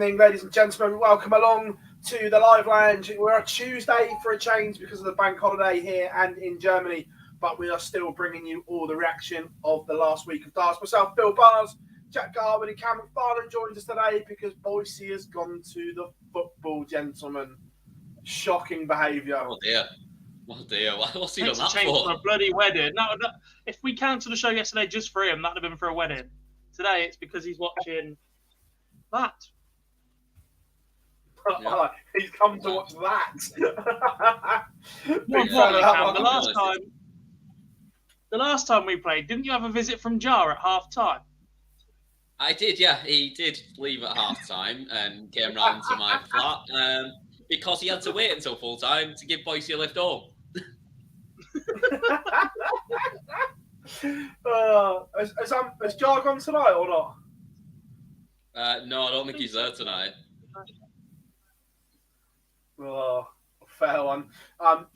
evening, ladies and gentlemen. Welcome along to the Live Lounge. We're a Tuesday for a change because of the bank holiday here and in Germany, but we are still bringing you all the reaction of the last week of darts. Myself, Phill Bars, Jack Garvin and Cam McFarlane joined us today because Boise has gone to the football, gentlemen. Shocking behaviour. Oh dear. What's he done that change for? a bloody wedding. No, if we cancelled the show yesterday just for him, that'd have been for a wedding. Today it's because he's watching that. Yeah. He's come to watch that. The last time we played, didn't you have a visit from Jar at half time? I did, yeah. He did leave at half time and came round to my flat because he had to wait until full time to give Boise a lift home. Has Jar gone tonight or not? No, I don't think he's there tonight. Oh, fair one.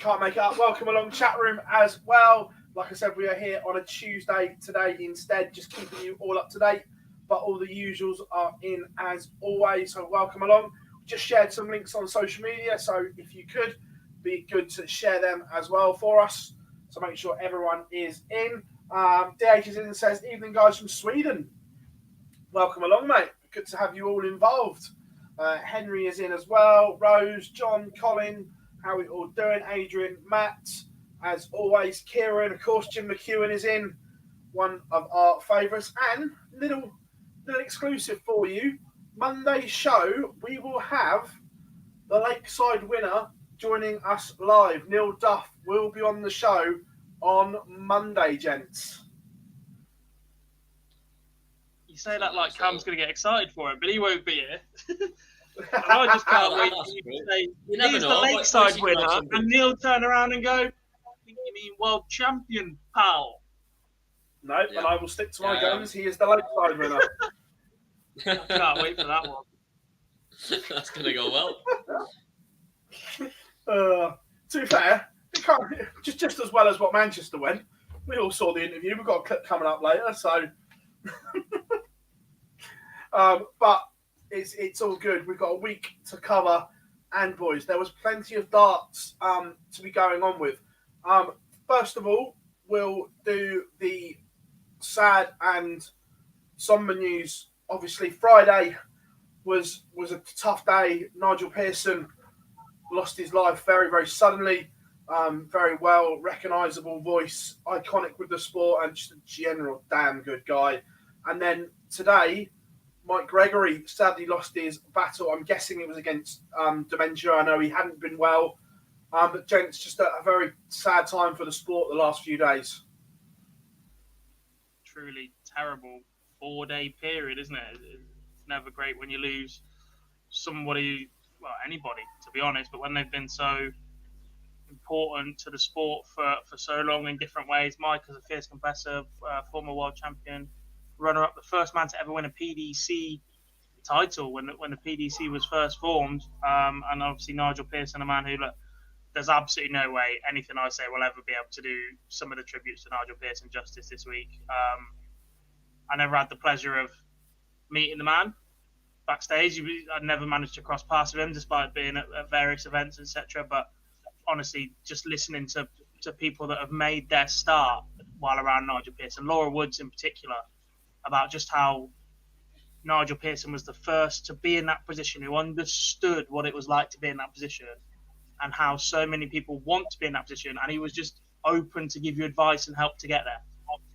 Can't make it up. Welcome along, chat room as well. Like I said, we are here on a Tuesday today instead, just keeping you all up to date. But all the usuals are in as always. So welcome along. Just shared some links on social media. So if you could, be good to share them as well for us. So make sure everyone is in. DH is in and says, evening guys from Sweden. Welcome along, mate. Good to have you all involved. Henry is in as well. Rose, John, Colin, how are we all doing? Adrian, Matt, as always, Kieran, of course, Jim McEwen is in, one of our favourites. And little exclusive for you, Monday's show, we will have the Lakeside winner joining us live. Neil Duff will be on the show on Monday, gents. You say that like Cam's going to get excited for it, but he won't be here. And I just can't wait for you to say, he's the Lakeside winner, and Neil turn around and go, you mean world champion, pal? No, and I will stick to my guns. He is the Lakeside winner. Can't wait for that one. That's going to go well. To be fair, it can't, just as well as what Manchester went. We all saw the interview. We've got a clip coming up later, so... but it's all good. We've got a week to cover, and boys, there was plenty of darts to be going on with. First of all, we'll do the sad and somber news. Obviously, Friday was a tough day. Nigel Pearson lost his life very, very suddenly. Very well recognisable voice, iconic with the sport, and just a general damn good guy. And then today, Mike Gregory sadly lost his battle. I'm guessing it was against dementia. I know he hadn't been well. But gents, just a very sad time for the sport the last few days. Truly terrible 4-day period, isn't it? It's never great when you lose somebody, well, anybody, to be honest, but when they've been so important to the sport for so long in different ways. Mike is a fierce competitor, former world champion, runner-up, the first man to ever win a PDC title when the PDC was first formed, and obviously Nigel Pearson, a man who, look, there's absolutely no way anything I say will ever be able to do some of the tributes to Nigel Pearson justice this week. I never had the pleasure of meeting the man backstage. I never managed to cross paths with him despite being at various events, etc. But honestly, just listening to people that have made their start while around Nigel Pearson, Laura Woods in particular, about just how Nigel Pearson was the first to be in that position, who understood what it was like to be in that position, and how so many people want to be in that position, and he was just open to give you advice and help to get there.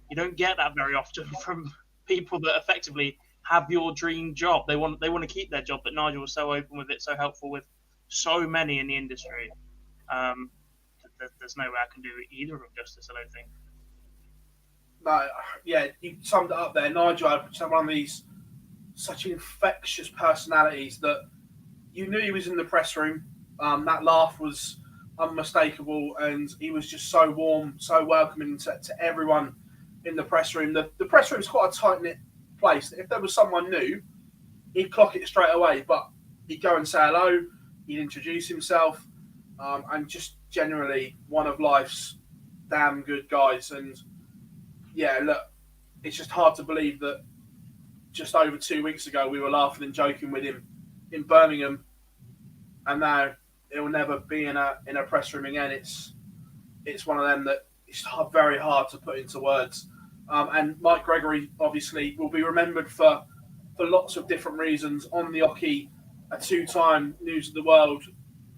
You don't get that very often from people that effectively have your dream job. They want to keep their job, but Nigel was so open with it, so helpful with so many in the industry. There's no way I can do either of them justice, I don't think. No, yeah, you summed it up there. Nigel had one of these such infectious personalities that you knew he was in the press room. That laugh was unmistakable, and he was just so warm, so welcoming to everyone in the press room. The press room is quite a tight-knit place. If there was someone new, he'd clock it straight away, but he'd go and say hello, he'd introduce himself, and just generally one of life's damn good guys. And yeah, look, it's just hard to believe that just over 2 weeks ago we were laughing and joking with him in Birmingham, and now it will never be in a press room again. It's one of them that it's very hard to put into words. And Mike Gregory obviously will be remembered for lots of different reasons. On the hockey, a 2-time News of the World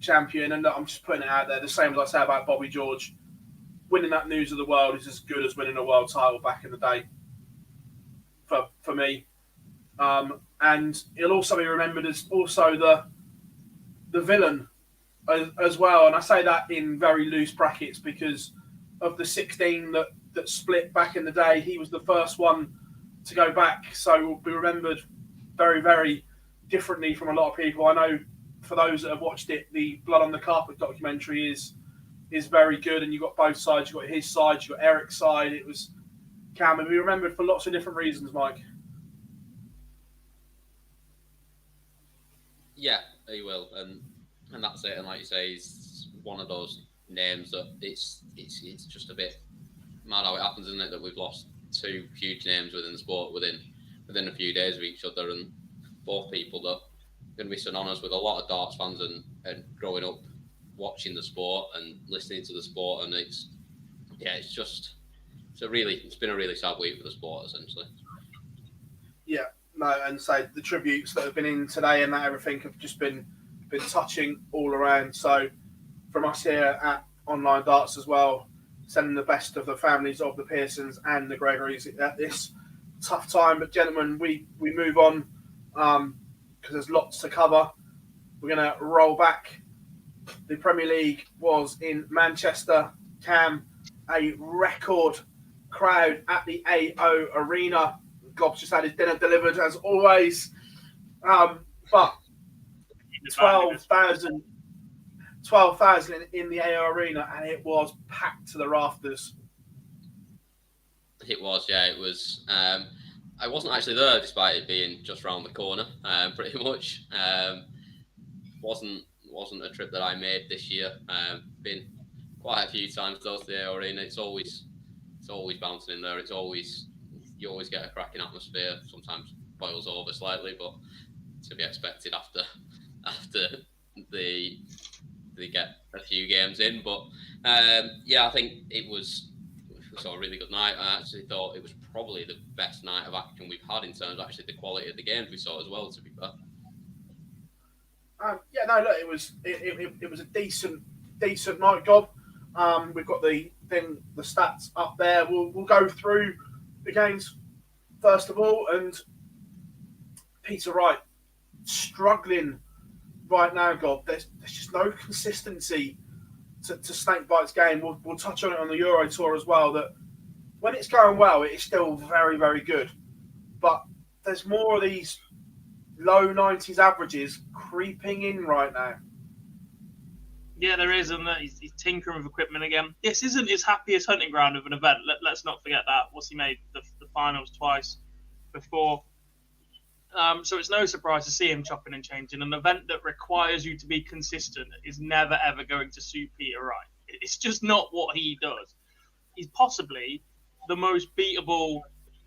champion, and I'm just putting it out there. The same as I say about Bobby George, winning that News of the World is as good as winning a world title back in the day. For me, and he'll also be remembered as also the villain as well. And I say that in very loose brackets because of the 16 that split back in the day. He was the first one to go back, so will be remembered very, very differently from a lot of people. I know for those that have watched it, the Blood on the Carpet documentary is very good, and you've got both sides. You've got his side, you've got Eric's side. It was Cam, and be remembered for lots of different reasons, Mike. Yeah, he will, and that's it. And like you say, he's one of those names that it's just a bit mad how it happens, isn't it? That we've lost 2 huge names within the sport within a few days of each other, and both people that are going to be synonymous with a lot of darts fans and growing up watching the sport and listening to the sport, and it's been a really sad week for the sport essentially. Yeah, no, and so the tributes that have been in today and that everything have just been touching all around. So from us here at Online Darts as well, sending the best of the families of the Pearsons and the Gregorys at this tough time. But gentlemen, we move on because there's lots to cover. We're going to roll back. The Premier League was in Manchester. Cam, a record crowd at the AO Arena. Gob's just had his dinner delivered as always. But 12,000 in the AO Arena, and it was packed to the rafters. It was, yeah. It was. I wasn't actually there, despite it being just round the corner. Pretty much, wasn't a trip that I made this year. Been quite a few times though to the AO Arena. It's always bouncing in there. You always get a cracking atmosphere. Sometimes boils over slightly, but to be expected after they get a few games in. But I think it was a really good night. I actually thought it was probably the best night of action we've had in terms of actually the quality of the games we saw as well, to be fair. It was a decent night, Gob. We've got the stats up there. We'll go through the games first of all, and Peter Wright struggling right now, Gob. There's just no consistency to Snakebite's game. We'll touch on it on the Euro Tour as well, that when it's going well, it is still very, very good. But there's more of these low 90s averages creeping in right now. Yeah, there is, and he's tinkering with equipment again. This isn't his happiest hunting ground of an event. Let's not forget that. He made the finals twice before. So it's no surprise to see him chopping and changing. An event that requires you to be consistent is never, ever going to suit Peter Wright. It's just not what he does. He's possibly the most beatable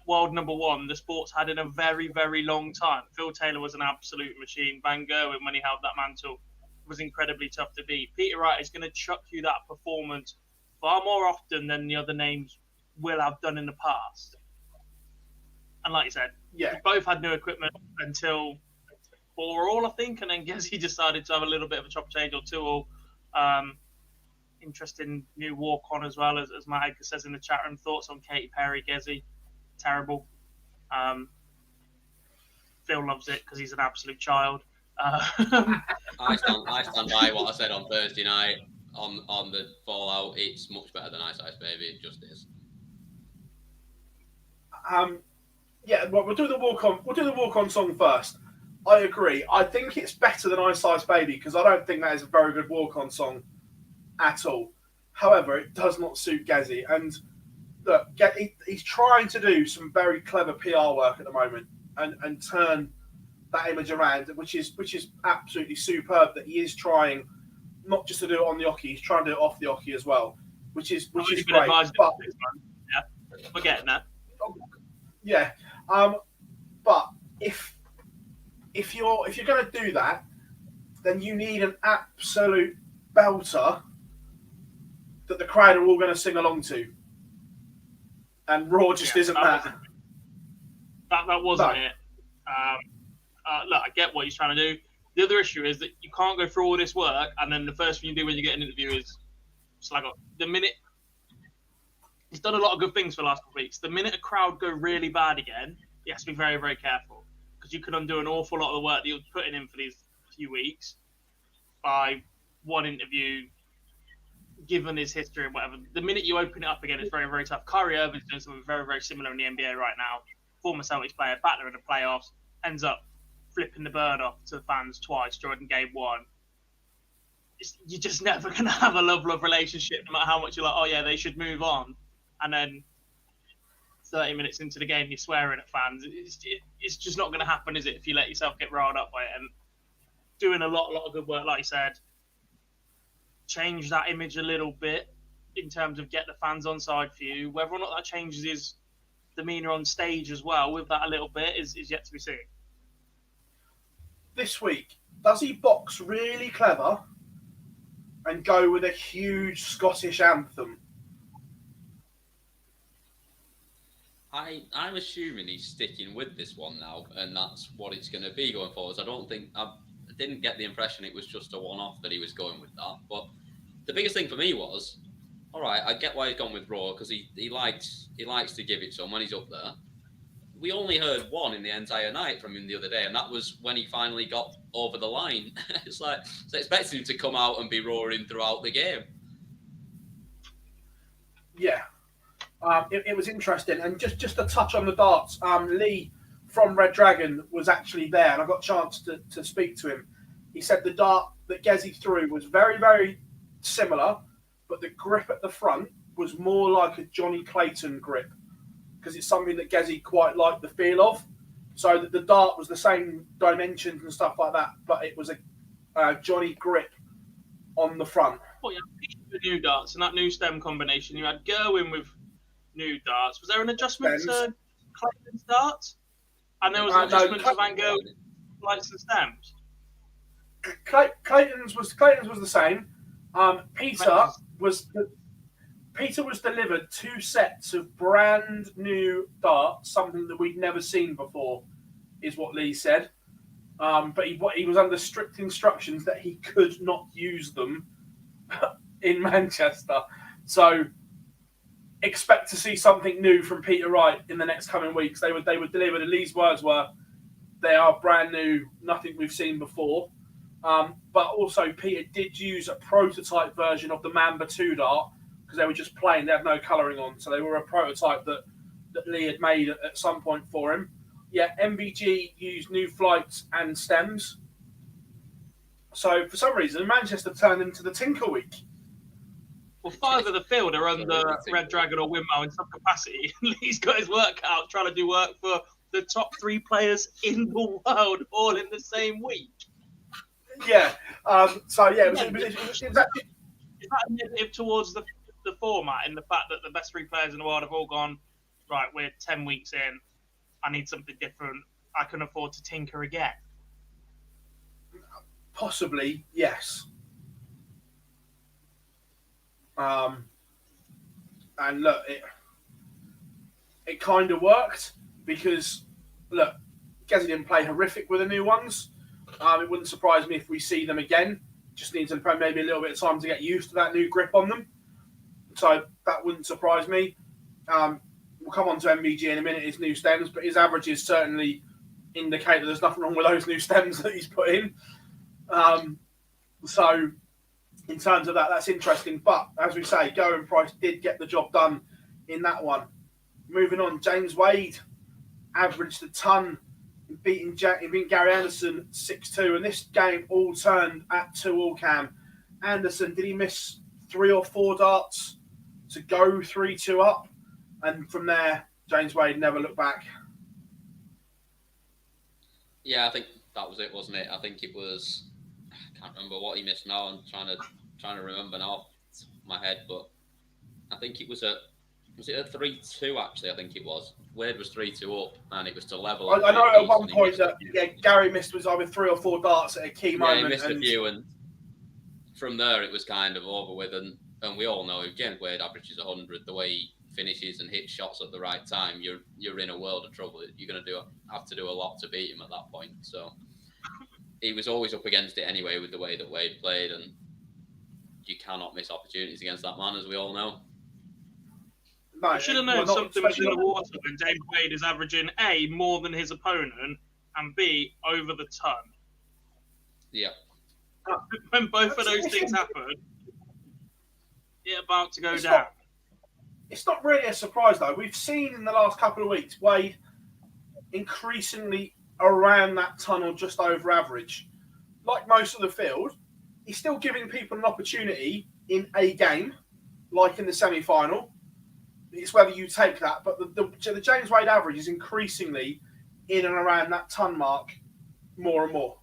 world number one the sport's had in a very, very long time. Phil Taylor was an absolute machine. Van Gerwen, when he held that mantle, was incredibly tough to beat. Peter Wright is going to chuck you that performance far more often than the other names will have done in the past. And like you said, we both had new equipment until 4 all, I think, and then Gezi decided to have a little bit of a chop change or 2 all. Interesting new walk on as well, as Matt Edgar says in the chat room. Thoughts on Katy Perry, Gezi? Terrible. Phil loves it because he's an absolute child. I stand by what I said on Thursday night on the Fallout. It's much better than Ice Ice Baby. It just is. We'll do the walk on. We'll do the walk on song first. I agree. I think it's better than Ice Ice Baby because I don't think that is a very good walk on song at all. However, it does not suit Gezi, and look, he's trying to do some very clever PR work at the moment and turn that image around, which is absolutely superb. That he is trying not just to do it on the hockey, he's trying to do it off the hockey as well, which is great. But we're getting that. Yeah, but if if you're going to do that, then you need an absolute belter that the crowd are all going to sing along to. And Raw just isn't that. That wasn't it. Look, I get what he's trying to do. The other issue is that you can't go through all this work and then the first thing you do when you get an interview is slag off. The minute he's done a lot of good things for the last couple of weeks, the minute a crowd go really bad again, he has to be very, very careful because you can undo an awful lot of the work that you're putting in for these few weeks by one interview, given his history and whatever. The minute you open it up again, it's very, very tough. Kyrie Irving's doing something very, very similar in the NBA right now. Former Celtics player, back there in the playoffs, ends up flipping the bird off to the fans twice during game one. You're just never going to have a love-love relationship, no matter how much you're like, oh yeah, they should move on. And then 30 minutes into the game, you're swearing at fans. It's just not going to happen, is it, if you let yourself get riled up by it? And doing a lot of good work, like you said, change that image a little bit in terms of get the fans on side for you. Whether or not that changes his demeanour on stage as well with that a little bit is yet to be seen. This week, does he box really clever and go with a huge Scottish anthem? I'm assuming he's sticking with this one now, and that's what it's going to be going forwards. I didn't get the impression it was just a one-off that he was going with that. But the biggest thing for me was, all right, I get why he's gone with Raw because he likes to give it some when he's up there. We only heard one in the entire night from him the other day, and that was when he finally got over the line. It's like, so expecting him to come out and be roaring throughout the game. Yeah. It was interesting. And just to touch on the darts, Lee from Red Dragon was actually there, and I got a chance to speak to him. He said the dart that Gezi threw was very, very similar, but the grip at the front was more like a Johnny Clayton grip because it's something that Gezi quite liked the feel of. So that the dart was the same dimensions and stuff like that, but it was a Johnny grip on the front. Well, yeah, the new darts and that new stem combination. You had Gerwin with new darts. Was there an adjustment to Clayton's darts? And there was an adjustment to Van Gerwen lights and stems. Clayton's was the same. Peter was delivered 2 sets of brand new darts, something that we'd never seen before, is what Lee said. But he was under strict instructions that he could not use them in Manchester. So expect to see something new from Peter Wright in the next coming weeks. They were delivered. Lee's words were, they are brand new, nothing we've seen before. But also Peter did use a prototype version of the Mamba 2 dart because they were just plain, they had no colouring on. So they were a prototype that Lee had made at some point for him. Yeah, MVG used new flights and stems. So for some reason, Manchester turned into the Tinker Week. Well, 5 of the field are under Red Dragon or Wimmo in some capacity. Lee's got his work out trying to do work for the top 3 players in the world all in the same week. Yeah. It was actually... Is that a negative towards the format in the fact that the best 3 players in the world have all gone, right, we're 10 weeks in, I need something different, I can afford to tinker again? Possibly, yes. And look, it kind of worked because, look, Gezi didn't play horrific with the new ones. It wouldn't surprise me if we see them again. Just needs maybe a little bit of time to get used to that new grip on them. So that wouldn't surprise me. We'll come on to MVG in a minute, his new stems, but his averages certainly indicate that there's nothing wrong with those new stems that he's put in. So in terms of that, that's interesting. But as we say, Gerwin Price did get the job done in that one. Moving on, James Wade averaged a ton, beating Gary Anderson 6-2, and this game all turned at 2-all. Cam Anderson, did he miss 3 or 4 darts to go 3-2 up? And from there, James Wade never looked back. Yeah, I think that was it, wasn't it? I think it was. I can't remember what he missed now. I'm trying to remember now off my head, but I think it was at Was it a 3-2 actually? I think it was. Wade was 3-2 up, and it was to level. I know at one point that Gary missed was either 3 or 4 darts at a key moment. Yeah, he missed a few, and from there it was kind of over with. And we all know if James Wade averages 100, the way he finishes and hits shots at the right time, you're in a world of trouble. You're going to have to do a lot to beat him at that point. So he was always up against it anyway with the way that Wade played, and you cannot miss opportunities against that man, as we all know. No, you should have known something was in the water when James Wade is averaging A, more than his opponent, and B, over the ton. Yeah. When both of those things happen, it's about to go down. It's not really a surprise, though. We've seen in the last couple of weeks Wade increasingly around that tunnel just over average. Like most of the field, he's still giving people an opportunity in a game, like in the semi-final. It's whether you take that, but the James Wade average is increasingly in and around that ton mark more and more.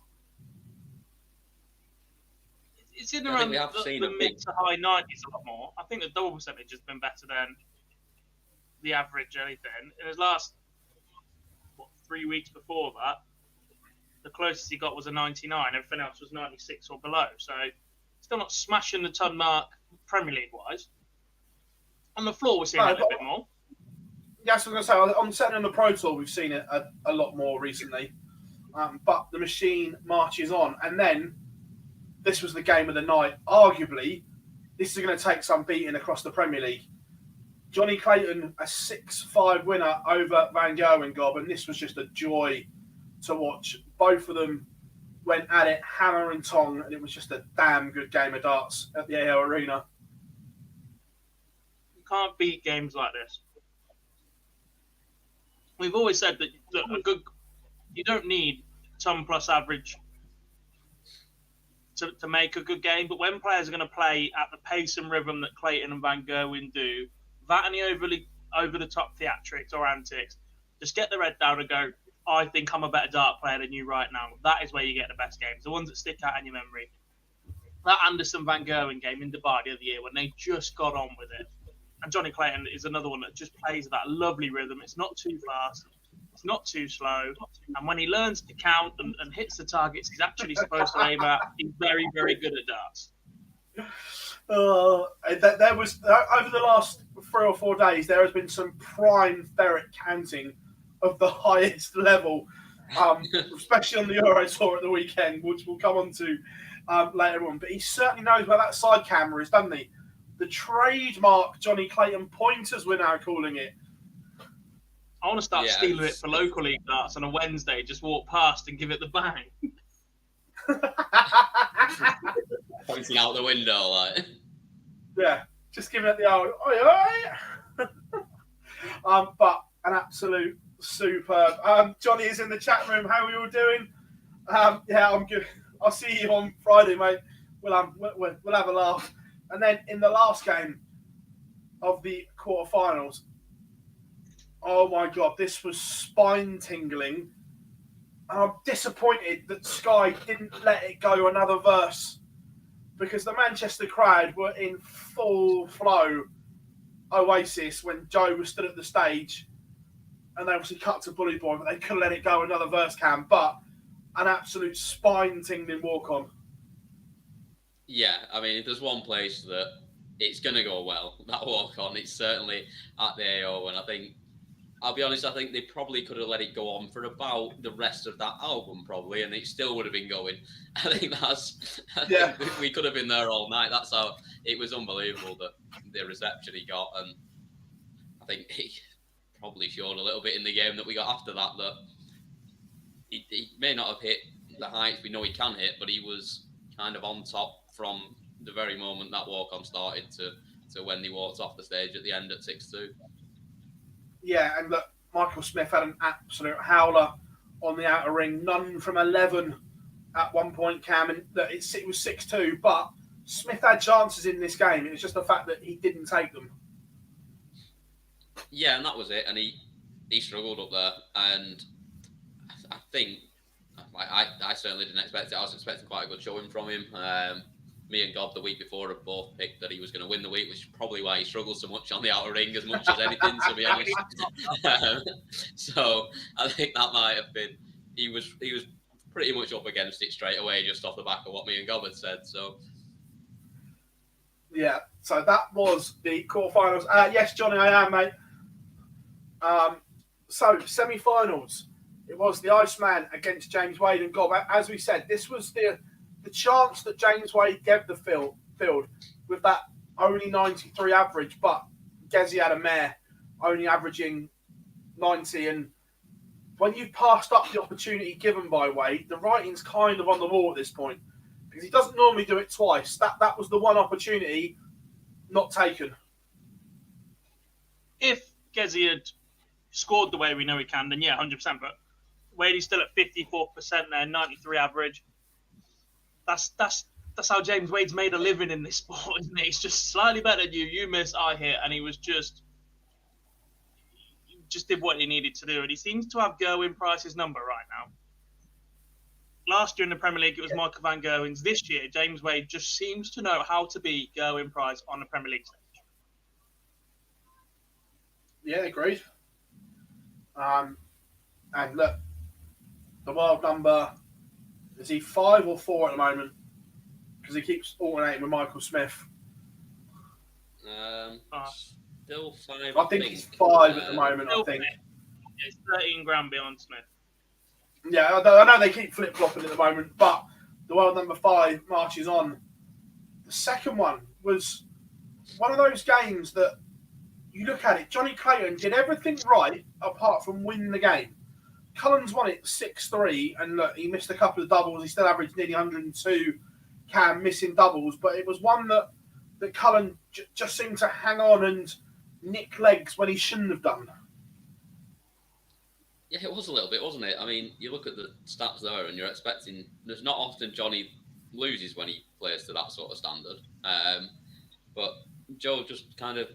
It's in around the mid to high 90s a lot more. I think the double percentage has been better than the average anything. In his last 3 weeks before that, the closest he got was a 99. Everything else was 96 or below. So still not smashing the ton mark Premier League wise. On the floor, we're seeing it a little bit more. Yes, I was going to say, certainly on the Pro Tour, we've seen it a lot more recently. But the machine marches on. And then this was the game of the night. Arguably, this is going to take some beating across the Premier League. Johnny Clayton, a 6-5 winner over Van Gerwen, Gob, and this was just a joy to watch. Both of them went at it hammer and tong, and it was just a damn good game of darts at the AO Arena. Can't beat games like this. We've always said that you don't need ton plus average to make a good game, but when players are going to play at the pace and rhythm that Clayton and Van Gerwen do, that and the over the top theatrics or antics, just get their head down and go, I think I'm a better dart player than you right now. That is where you get the best games, the ones that stick out in your memory. That Anderson Van Gerwen game in Dubai the other year when they just got on with it. And Johnny Clayton is another one that just plays that lovely rhythm. It's not too fast. It's not too slow. And when he learns to count and hits the targets he's actually supposed to aim at, he's very, very good at darts. There was, over the last 3 or 4 days, there has been some prime ferret counting of the highest level, especially on the Euro Tour at the weekend, which we'll come on to later on. But he certainly knows where that side camera is, doesn't he? The trademark Johnny Clayton pointers, we're now calling it. I want to start stealing it for local league darts on a Wednesday. Just walk past and give it the bang. Pointing out the window, like. Yeah, just giving it the old oi oi. But an absolute superb. Johnny is in the chat room. How are you all doing? Yeah, I'm good. I'll see you on Friday, mate. We'll have a laugh. And then in the last game of the quarterfinals, oh my God, this was spine-tingling. And I'm disappointed that Sky didn't let it go another verse because the Manchester crowd were in full flow Oasis when Joe was stood at the stage and they obviously cut to Bully Boy, but they couldn't let it go another verse, Cam. But an absolute spine-tingling walk-on. Yeah, I mean, if there's one place that it's going to go well, that walk-on, it's certainly at the AO, and I'll be honest, I think they probably could have let it go on for about the rest of that album, probably, and it still would have been going. I think we could have been there all night. That's how it was unbelievable, that the reception he got, and I think he probably showed a little bit in the game that we got after that he may not have hit the heights we know he can hit, but he was kind of on top from the very moment that walk-on started to when he walked off the stage at the end at 6-2. Yeah, and look, Michael Smith had an absolute howler on the outer ring. None from 11 at one point, Cam, and look, it was 6-2, but Smith had chances in this game. It was just the fact that he didn't take them. Yeah, and that was it. And he struggled up there, and I think I certainly didn't expect it. I was expecting quite a good showing from him. me and Gob the week before have both picked that he was going to win the week, which is probably why he struggles so much on the outer ring as much as anything, to be honest. So I think that might have been, he was pretty much up against it straight away, just off the back of what me and Gob had said. So yeah, so that was the quarterfinals. Yes, Johnny, I am, mate. So semi-finals. It was the Iceman against James Wade and Gob. As we said, this was the chance that James Wade gave the field with that only 93 average, but Gezi had a mare only averaging 90. And when you've passed up the opportunity given by Wade, the writing's kind of on the wall at this point because he doesn't normally do it twice. That was the one opportunity not taken. If Gezi had scored the way we know he can, then yeah, 100%. But Wade is still at 54% there, 93 average. That's how James Wade's made a living in this sport, isn't it? He's just slightly better than you. You miss, I hit, and he did what he needed to do. And he seems to have Gerwin Price's number right now. Last year in the Premier League, it was Michael Van Gerwen's. This year, James Wade just seems to know how to beat Gerwin Price on the Premier League stage. Yeah, agreed. And look, the world number, is he 5 or 4 at the moment? Because he keeps alternating with Michael Smith. Still 5. I think he's 5 at the moment, I think. It's 13 grand beyond Smith. Yeah, I know they keep flip-flopping at the moment, but the world number 5 marches on. The second one was one of those games that you look at it, Johnny Clayton did everything right apart from win the game. Cullen's won it 6-3, and look, he missed a couple of doubles. He still averaged nearly 102 Cam missing doubles, but it was one that Cullen just seemed to hang on and nick legs when he shouldn't have done. Yeah, it was a little bit, wasn't it? I mean, you look at the stats there and you're expecting, there's not often Johnny loses when he plays to that sort of standard. But Joe just kind of,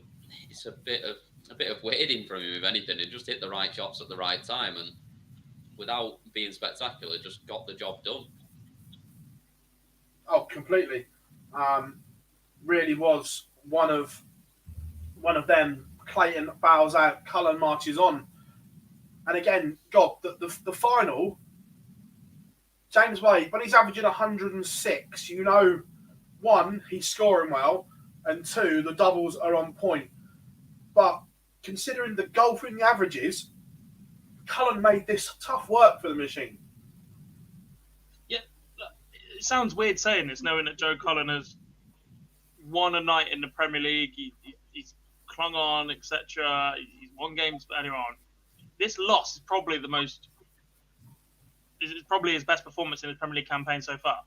it's a bit of waiting from him, if anything. He just hit the right shots at the right time and without being spectacular, just got the job done. Oh, completely. Really was one of them. Clayton bows out, Cullen marches on. And again, God, the final, James Wade, when he's averaging 106, you know, 1, he's scoring well, and 2, the doubles are on point. But considering the golfing averages, Cullen made this tough work for the machine. Yeah, it sounds weird saying this, knowing that Joe Cullen has won a night in the Premier League, he's clung on, etc. He's won games earlier on. This loss is probably probably his best performance in his Premier League campaign so far.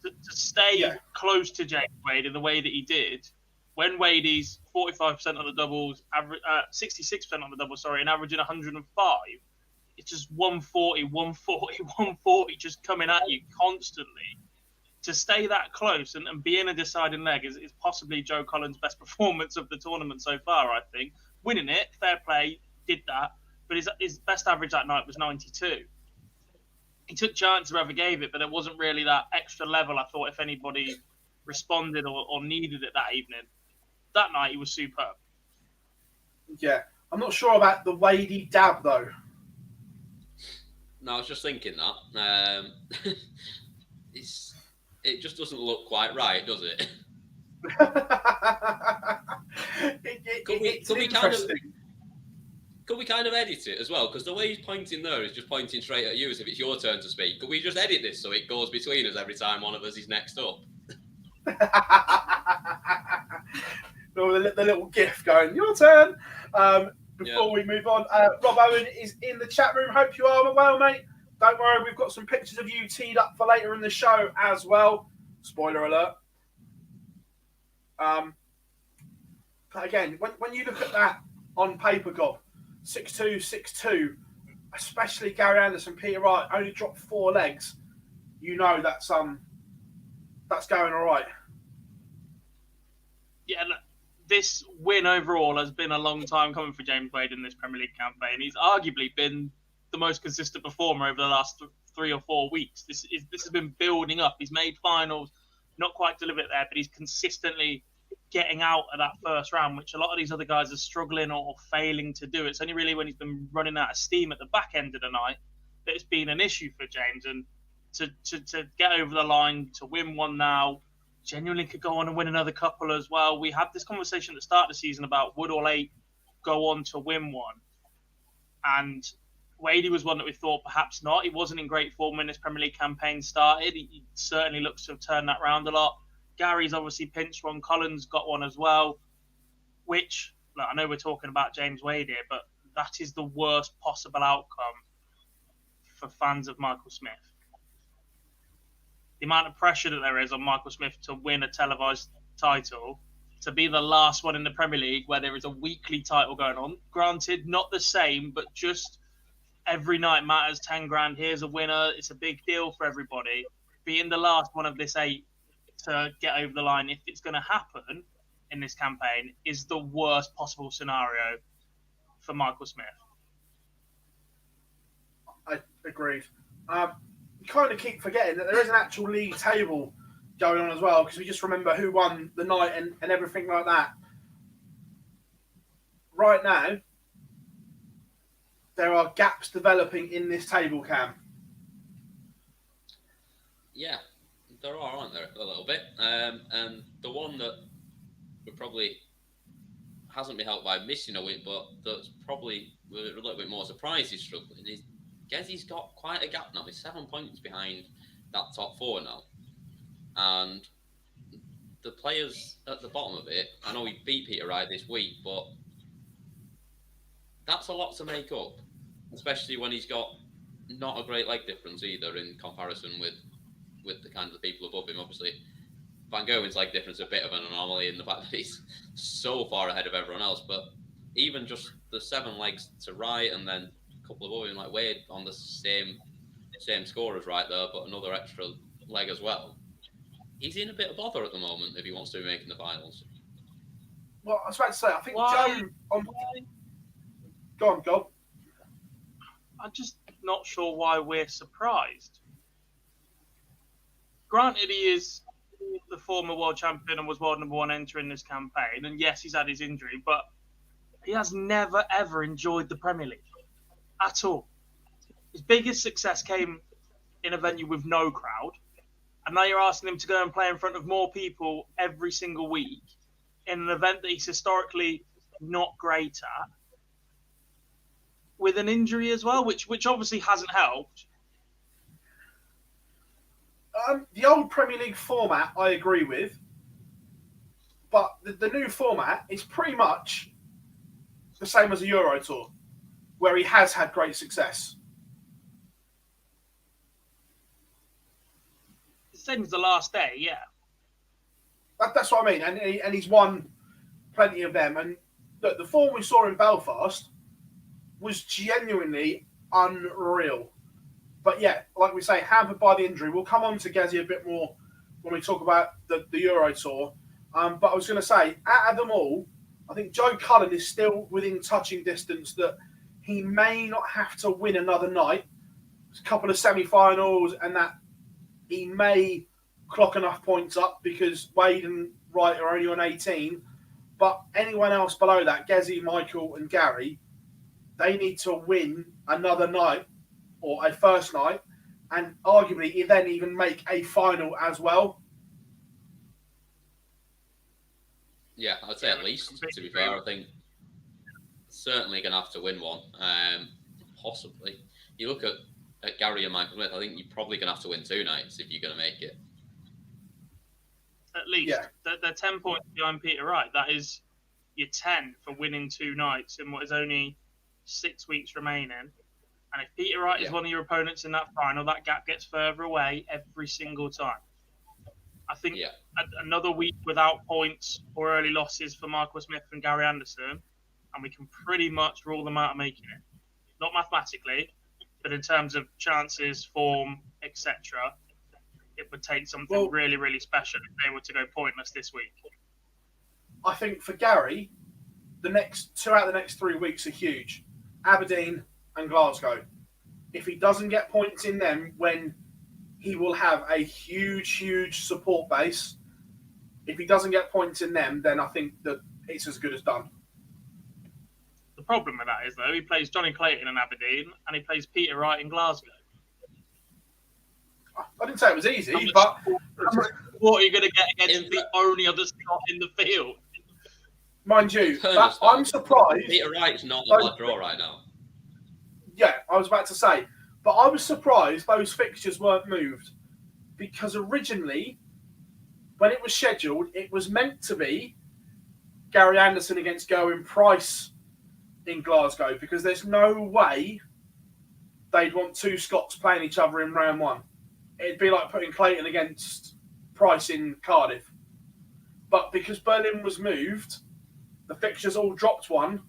To stay close to James Wade in the way that he did, when Wade is 45% on the doubles, 66% on the doubles, and averaging 105, it's just 140, 140, 140 just coming at you constantly. To stay that close and be in a deciding leg is possibly Joe Cullen's best performance of the tournament so far, I think. Winning it, fair play, did that, but his best average that night was 92. He took chances wherever gave it, but there wasn't really that extra level, I thought, if anybody responded or needed it that evening. That night, he was superb. Yeah. I'm not sure about the Wadey dab, though. No, I was just thinking that. It just doesn't look quite right, does it? Could we kind of edit it as well? Because the way he's pointing there is just pointing straight at you as if it's your turn to speak. Could we just edit this so it goes between us every time one of us is next up? The little gif going, your turn. Before we move on, Rob Owen is in the chat room. Hope you are well, mate. Don't worry, we've got some pictures of you teed up for later in the show as well. Spoiler alert. Again, when you look at that on paper, Gob, 6'2", 6'2", especially Gary Anderson, Peter Wright, only dropped 4 legs, you know that's going all right. Yeah, look, this win overall has been a long time coming for James Wade in this Premier League campaign. He's arguably been the most consistent performer over the last 3 or 4 weeks. This has been building up. He's made finals, not quite delivered there, but he's consistently getting out of that first round, which a lot of these other guys are struggling or failing to do. It's only really when he's been running out of steam at the back end of the night that it's been an issue for James. And to get over the line, to win one now, genuinely could go on and win another couple as well. We had this conversation at the start of the season about would all 8 go on to win one, and Wadey was one that we thought perhaps not. He wasn't in great form when this Premier League campaign started. He certainly looks to have turned that round a lot. Gary's obviously pinched one. Collins got one as well, which, look, I know we're talking about James Wade here, but that is the worst possible outcome for fans of Michael Smith. The amount of pressure that there is on Michael Smith to win a televised title, to be the last one in the Premier League where there is a weekly title going on. Granted, not the same, but just every night matters. 10 grand, here's a winner. It's a big deal for everybody. Being the last one of this 8 to get over the line, if it's going to happen in this campaign, is the worst possible scenario for Michael Smith. I agreed. You kind of keep forgetting that there is an actual league table going on as well, because we just remember who won the night and everything like that. Right now, there are gaps developing in this table, Cam. Yeah, there are, aren't there, a little bit. And the one that probably hasn't been helped by missing a win, but that's probably a little bit more surprised he's struggling, is Gezzy's got quite a gap now. He's 7 points behind that top 4 now. And the players at the bottom of it, I know he beat Peter Wright this week, but that's a lot to make up, especially when he's got not a great leg difference either in comparison with the kind of people above him. Obviously, Van Gogh's leg difference is a bit of an anomaly in the fact that he's so far ahead of everyone else, but even just the 7 legs to Wright and then a couple above him, like Wade on the same score as Wright there, but another extra leg as well. He's in a bit of bother at the moment if he wants to be making the finals. Well, I was about to say, I think Joe... Go on. I'm just not sure why we're surprised. Granted, he is the former world champion and was world number 1 entering this campaign, and yes, he's had his injury, but he has never, ever enjoyed the Premier League at all. His biggest success came in a venue with no crowd, and now you're asking him to go and play in front of more people every single week in an event that he's historically not great at, with an injury as well, which obviously hasn't helped. The old Premier League format, I agree with, but the new format is pretty much the same as a Euro Tour, where he has had great success. Same as the last day, yeah. That's what I mean, and he's won plenty of them. And look, the form we saw in Belfast was genuinely unreal. But yeah, like we say, hampered by the injury. We'll come on to Gezi a bit more when we talk about the Euro Tour. But I was going to say, out of them all, I think Joe Cullen is still within touching distance that he may not have to win another night. There's a couple of semi-finals, and that he may clock enough points up because Wade and Wright are only on 18. But anyone else below that, Gezi, Michael and Gary, they need to win another night or a first night, and arguably then even make a final as well. Yeah, I'd say at least, to be fair. I think certainly going to have to win one. Possibly. You look at Gary and Michael Smith, I think you're probably going to have to win 2 nights if you're going to make it. At least. Yeah. They're 10 points behind Peter Wright. That is your 10 for winning 2 nights in what is only 6 weeks remaining. And if Peter Wright is one of your opponents in that final, that gap gets further away every single time. I think another week without points or early losses for Michael Smith and Gary Anderson, and we can pretty much rule them out of making it. Not mathematically, but in terms of chances, form, etc., it would take something really, really special if they were to go pointless this week. I think for Gary, the next 2 out of the next 3 weeks are huge. Aberdeen and Glasgow. if he doesn't get points in them when he will have a huge support base, if he doesn't get points in them, then I think that it's as good as done. The problem with that is, though, he plays Johnny Clayton in Aberdeen and he plays Peter Wright in Glasgow. I didn't say it was easy, but what are you going to get against the only other slot in the field? Mind you, I'm surprised. Peter Wright's not a bad draw right now. Yeah, I was about to say. But I was surprised those fixtures weren't moved. Because originally, when it was scheduled, it was meant to be Gary Anderson against Gerwyn Price in Glasgow. Because there's no way they'd want two Scots playing each other in round one. It'd be like putting Clayton against Price in Cardiff. But because Berlin was moved, the fixtures all dropped one,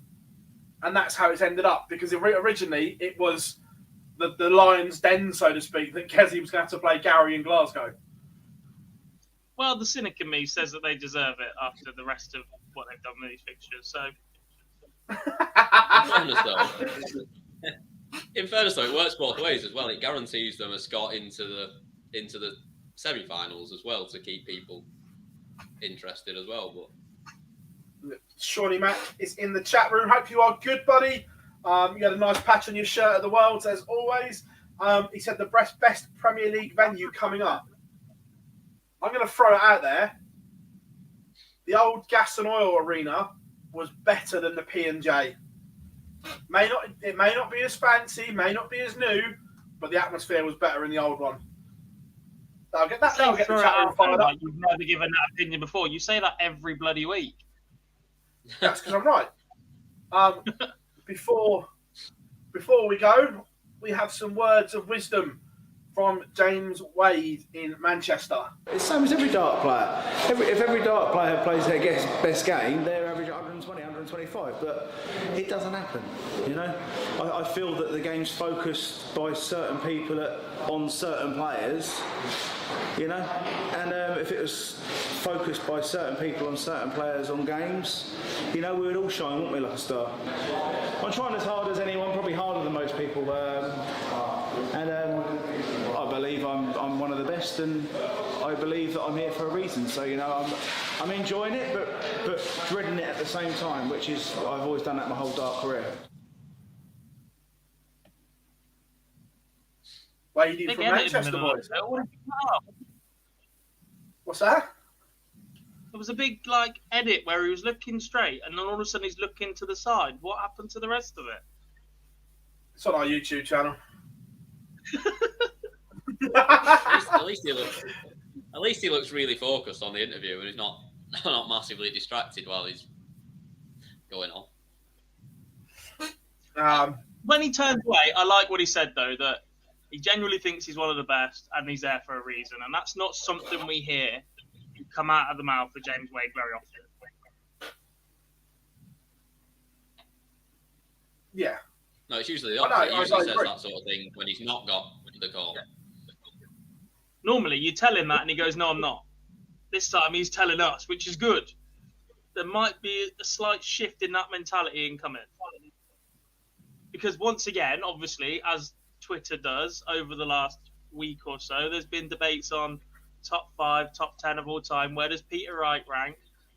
and that's how it's ended up. Because originally it was the Lions' Den, so to speak, that Kessie was going to have to play Gary in Glasgow. Well, the cynic in me says that they deserve it after the rest of what they've done with these fixtures. So, in fairness, though, it works both ways as well. It guarantees them a spot into the semi-finals as well to keep people interested as well. But Shawnee Mac is in the chat room. Hope you are good, buddy. You had a nice patch on your shirt at the Worlds, as always. He said the best Premier League venue coming up. I'm going to throw it out there. The old Gas and Oil Arena was better than the P&J. It may not be as fancy, may not be as new, but the atmosphere was better in the old one. I'll get the chat room fired up. You've never given that opinion before. You say that every bloody week. That's because I'm right. Before we go, we have some words of wisdom from James Wade in Manchester. It's the same as every dart player. If every dart player plays their best game, they're average 120, 125. But it doesn't happen, you know. I feel that the game's focused by certain people on certain players, you know. And if it was focused by certain people on certain players on games, you know, we would all shine, wouldn't we, like a star. I'm trying as hard as anyone, probably harder than most people. I believe I'm one of the best, and I believe that I'm here for a reason. So, you know, I'm enjoying it, but dreading it at the same time, which is I've always done that my whole dart career. Wade from Manchester, boys. What's that? There was a big edit where he was looking straight, and then all of a sudden he's looking to the side. What happened to the rest of it? It's on our YouTube channel. at least he looks really focused on the interview, and he's not massively distracted while he's going on. When he turns away, I like what he said though, that he genuinely thinks he's one of the best, and he's there for a reason, and that's not something we hear come out of the mouth of James Wade very often. Yeah. No, it's usually the opposite. He usually says that sort of thing when he's not got the call. Yeah. Normally, you tell him that and he goes, no, I'm not. This time he's telling us, which is good. There might be a slight shift in that mentality incoming. Because once again, obviously, as Twitter does over the last week or so, there's been debates on top 5, top 10 of all time. Where does Peter Wright rank?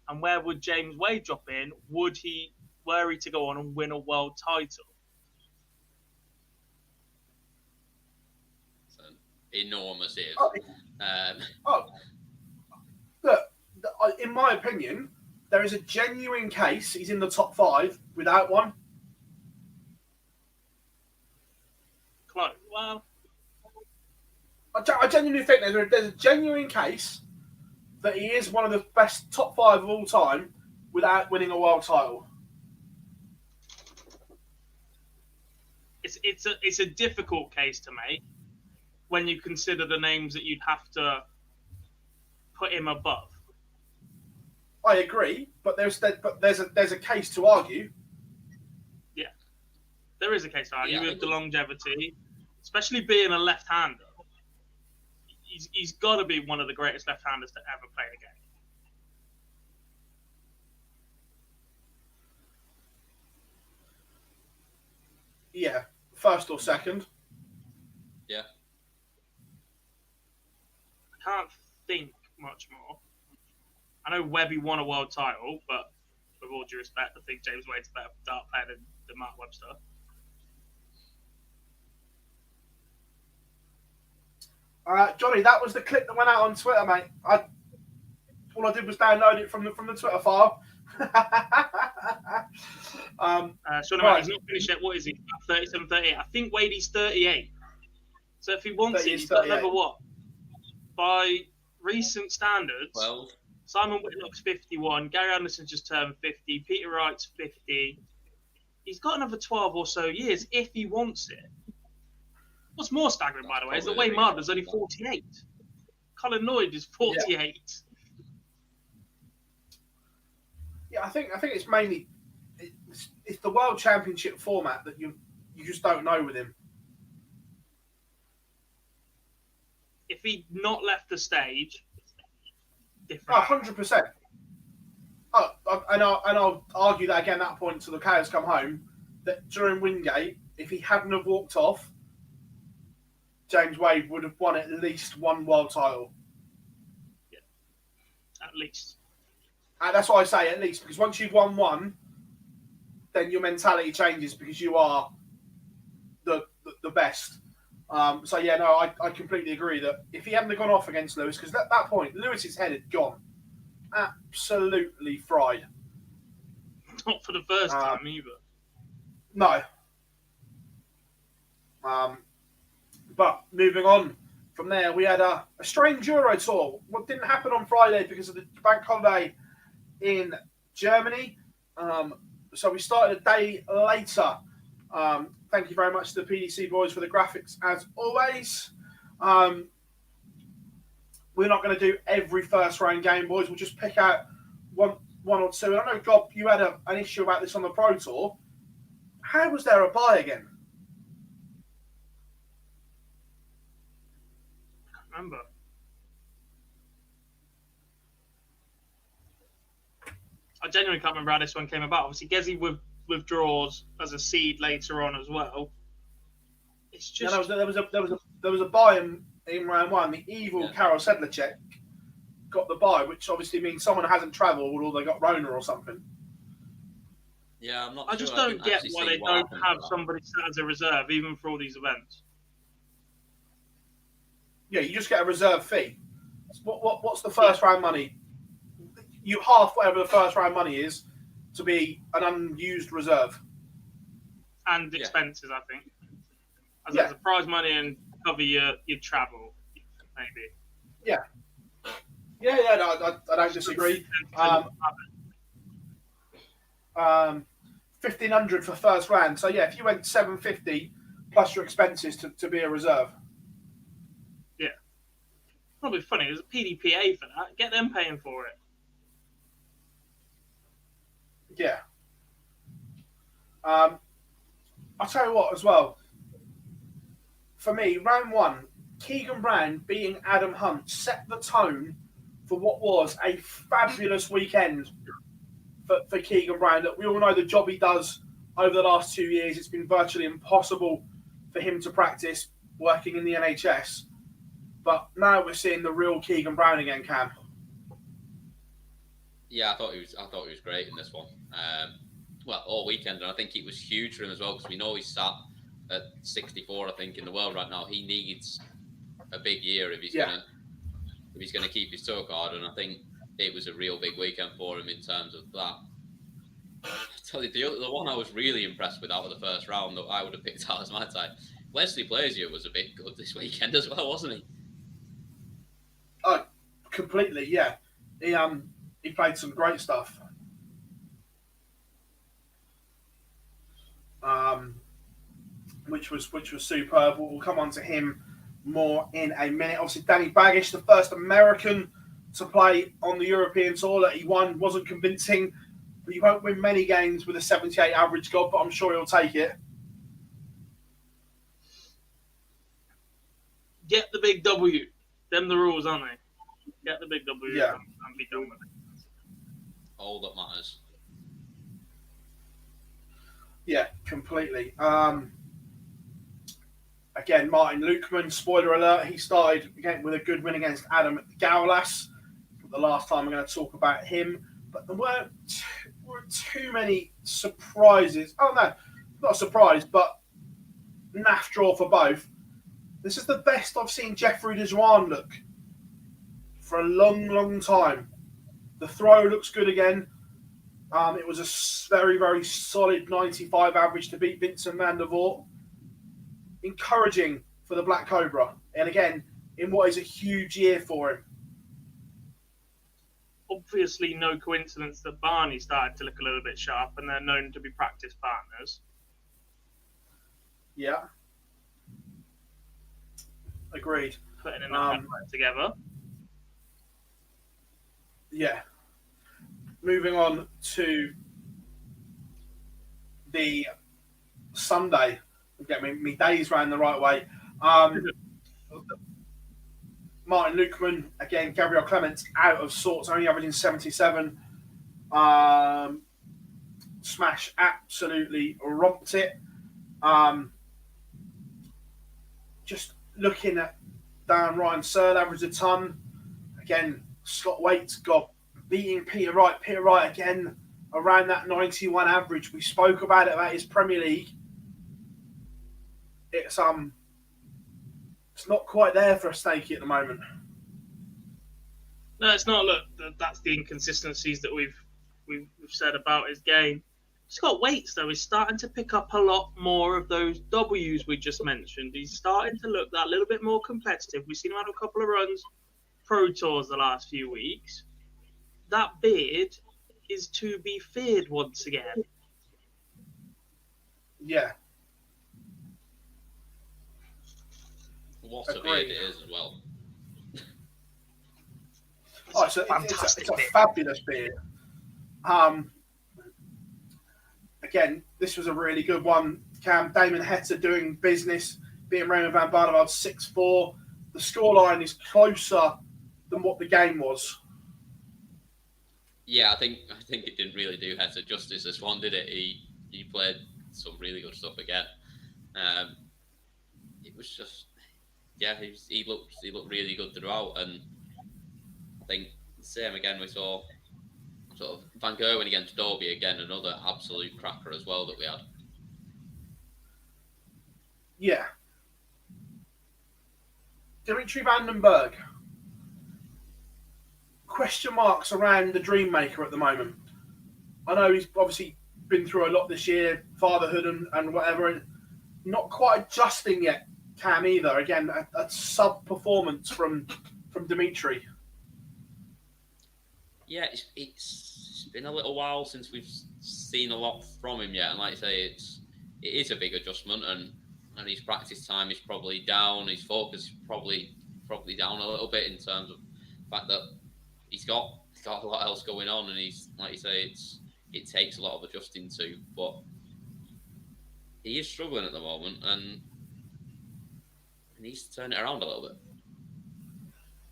And where would James Wade drop in? Were he to go on and win a world title? Enormous if. Look, in my opinion, there is a genuine case he's in the top 5 without one. Close. Well, I genuinely think there's a genuine case that he is one of the best top 5 of all time without winning a world title. It's a difficult case to make when you consider the names that you'd have to put him above. I agree, but there's a case to argue. Yeah, there is a case to argue with the longevity, especially being a left-hander. He's got to be one of the greatest left-handers to ever play the game. Yeah, first or second. can't think much more. I know Webby won a world title, but with all due respect, I think James Wade's a better dart player than Mark Webster. Johnny, that was the clip that went out on Twitter, mate. All I did was download it from the Twitter file. Right. He's not finished yet. What is he? 37, 38. I think Wadey's 38. So if he wants it, he's got another what? By recent standards, 12. Simon Whitlock's 51. Gary Anderson's just turned 50. Peter Wright's 50. He's got another 12 or so years if he wants it. What's more staggering, by the way, is that Wayne Marder's only 48. Colin Lloyd is 48. Yeah, I think it's mainly it's the World Championship format that you just don't know with him. If he'd not left the stage, different. 100%. And I'll argue that again. That point until the cows come home. That during Wingate, if he hadn't have walked off, James Wade would have won at least one world title. Yeah, at least. And that's why I say at least, because once you've won one, then your mentality changes because you are the best. So yeah, no, I completely agree that if he hadn't gone off against Lewis, because at that point Lewis's head had gone absolutely fried. Not for the first time either. No. But moving on from there, we had a strange Euro tour. What didn't happen on Friday because of the bank holiday in Germany. So we started a day later. Thank you very much to the PDC boys for the graphics as always. We're not going to do every first round game, boys. We'll just pick out one or two. And I know, Gob, you had an issue about this on the Pro Tour. How was there a bye again? I can't remember. I genuinely can't remember how this one came about. Obviously, Gezi withdraws as a seed later on as well. It's just there was a bye in round one. The evil Karol Sedlacek got the bye, which obviously means someone hasn't travelled or they got Rona or something. Yeah, I'm not. I just don't get why they don't have somebody set as a reserve, even for all these events. Yeah, you just get a reserve fee. What's the first round money? You half whatever the first round money is to be an unused reserve. And expenses, I think. As a prize money and cover your travel, maybe. Yeah. No, I don't disagree. 1,500 for first round. So yeah, if you went 750 plus your expenses to be a reserve. Yeah. Probably funny. There's a PDPA for that. Get them paying for it. Yeah. I'll tell you what as well. For me, round one, Keegan Brown beating Adam Hunt set the tone for what was a fabulous weekend for Keegan Brown. That we all know the job he does over the last 2 years. It's been virtually impossible for him to practice working in the NHS. But now we're seeing the real Keegan Brown again, Cam. Yeah, I thought he was great in this one. All weekend, and I think it was huge for him as well because we know he's sat at 64, I think, in the world right now. He needs a big year if he's gonna keep his tour card, and I think it was a real big weekend for him in terms of that. I tell you, the one I was really impressed with out of the first round that I would have picked out as my type, Wesley Blazier was a bit good this weekend as well, wasn't he? Oh, completely, yeah. He played some great stuff. Which was superb. We'll come on to him more in a minute. Obviously, Danny Baggish, the first American to play on the European Tour that he won, wasn't convincing. But he won't win many games with a 78 average goal, but I'm sure he'll take it. Get the big W. Them the rules, aren't they? Get the big W and be done with it. All that matters. Yeah, completely. Again, Martin Lukeman, spoiler alert, he started again with a good win against Adam Gaulas. The last time I'm going to talk about him. But there weren't too many surprises. Oh, no, not a surprise, but naff draw for both. This is the best I've seen Jeffrey Dejuan look for a long, long time. The throw looks good again. It was a very, very solid 95 average to beat Vincent van der Voort. Encouraging for the Black Cobra. And again, in what is a huge year for him. Obviously, no coincidence that Barney started to look a little bit sharp, and they're known to be practice partners. Yeah. Agreed. Putting in that work together. Yeah. Moving on to the Sunday. Get me days ran the right way. Martin Lukeman, again, Gabriel Clements out of sorts, only averaging 77. Smash absolutely romped it. Just looking at Dan Ryan Searle, averaged a ton. Again, Scott Waite got beating Peter Wright. Peter Wright, again, around that 91 average. We spoke about it, about his Premier League. It's not quite there for a Snakey at the moment. No, it's not. Look, that's the inconsistencies that we've said about his game. Scott Waits, though, is starting to pick up a lot more of those W's we just mentioned. He's starting to look that little bit more competitive. We've seen him have a couple of runs, Pro Tours the last few weeks. That beard is to be feared once again. Yeah. What a beard it is as well. Oh, it's a fabulous beard. Again, this was a really good one. Cam, Damon Hetta doing business, being Raymond van Barneveld 6-4. The scoreline is closer than what the game was. Yeah, I think it didn't really do Hetta justice this one, did it? He played some really good stuff again. It was just, yeah, he looked really good throughout, and I think the same again we saw sort of Van Gerwen against Dobie again, another absolute cracker as well that we had. Yeah. Dimitri Vandenberg. Question marks around the Dreammaker at the moment. I know he's obviously been through a lot this year, fatherhood and whatever, and not quite adjusting yet, Cam, either. Again, a sub-performance from Dimitri. Yeah, it's been a little while since we've seen a lot from him yet, and like I say, it is a big adjustment, and his practice time is probably down. His focus is probably down a little bit in terms of the fact that he's got a lot else going on, and he's, like you say, it takes a lot of adjusting to, but he is struggling at the moment, and he needs to turn it around a little bit.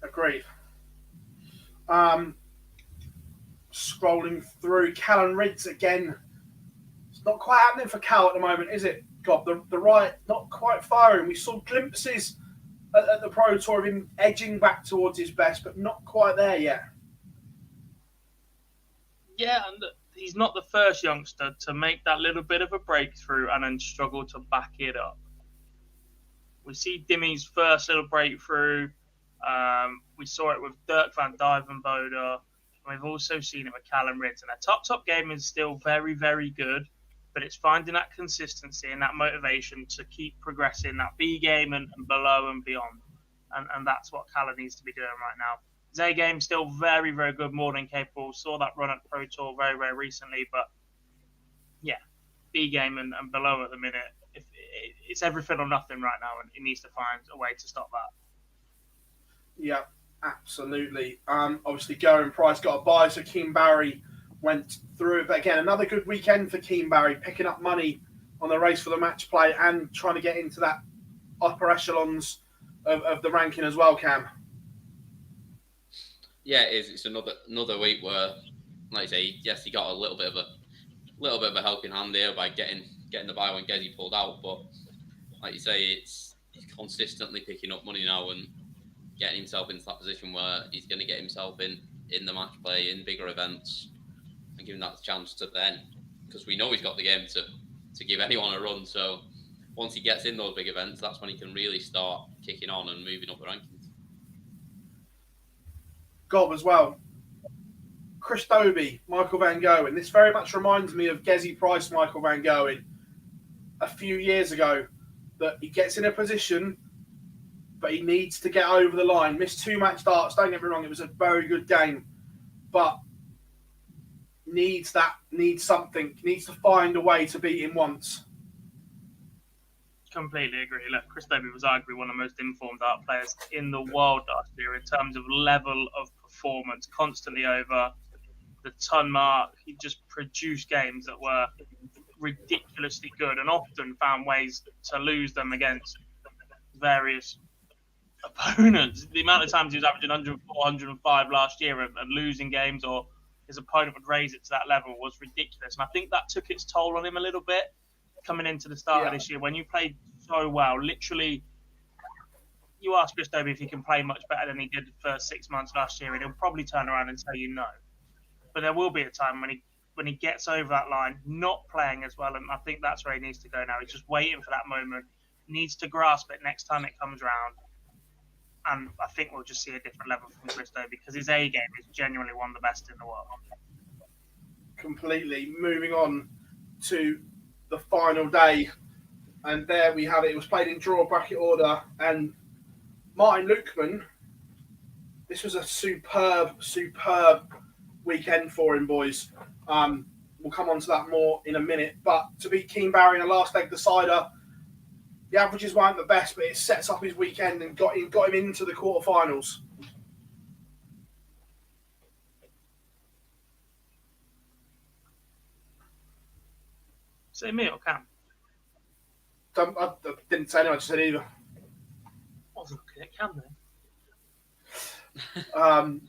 Agreed. Scrolling through, Callan Riggs again. It's not quite happening for Cal at the moment, is it? God, the right not quite firing. We saw glimpses at the Pro Tour of him edging back towards his best, but not quite there yet. Yeah, and he's not the first youngster to make that little bit of a breakthrough and then struggle to back it up. We see Dimmy's first little breakthrough. We saw it with Dirk van Dijvenbode. We've also seen it with Callum Riggs. And their top game is still very, very good, but it's finding that consistency and that motivation to keep progressing that B game and below and beyond. And that's what Callum needs to be doing right now. His A game still very, very good, more than capable. Saw that run at Pro Tour very, very recently, but yeah, B game and below at the minute. It's everything or nothing right now, and he needs to find a way to stop that. Yeah, absolutely. Obviously, Goran Price got a bye, so Keane Barry went through it. But again, another good weekend for Keane Barry, picking up money on the race for the match play and trying to get into that upper echelons of the ranking as well, Cam. Yeah, it is. It's another week where, like I say, yes, he got a little bit of a helping hand there by getting the bye when Gezi pulled out. But like you say, consistently picking up money now and getting himself into that position where he's going to get himself in the match play, in bigger events, and give him that chance to then, because we know he's got the game to give anyone a run. So once he gets in those big events, that's when he can really start kicking on and moving up the rankings. Gob as well. Chris Dobie, Michael Van Goen. This very much reminds me of Gezi Price, Michael Van Goen, a few years ago, that he gets in a position, but he needs to get over the line. Missed 2 match darts, don't get me wrong, it was a very good game, but needs something, needs to find a way to beat him once. Completely agree. Look, Chris Dobie was arguably one of the most informed dart players in the world last year in terms of level of performance, constantly over the ton mark. He just produced games that were ridiculously good and often found ways to lose them against various opponents. The amount of times he was averaging 104, 105 last year and losing games, or his opponent would raise it to that level, was ridiculous. And I think that took its toll on him a little bit coming into the start of this year. When you played so well, literally, you ask Chris Dobie if he can play much better than he did for 6 months last year, and he'll probably turn around and tell you no. But there will be a time when he gets over that line, not playing as well, and I think that's where he needs to go now. He's just waiting for that moment, needs to grasp it next time it comes round, and I think we'll just see a different level from Chris Dobie, because his A game is genuinely one of the best in the world. Completely. Moving on to the final day, and there we have it. It was played in draw bracket order, and Martin Lukeman, this was a superb weekend for him, boys. We'll come on to that more in a minute, but to beat Keen Barry in a last leg decider, the averages weren't the best, but it sets up his weekend and got him into the quarterfinals. Say me or Cam? I didn't say anything, I just said either. I wasn't looking at Cam then.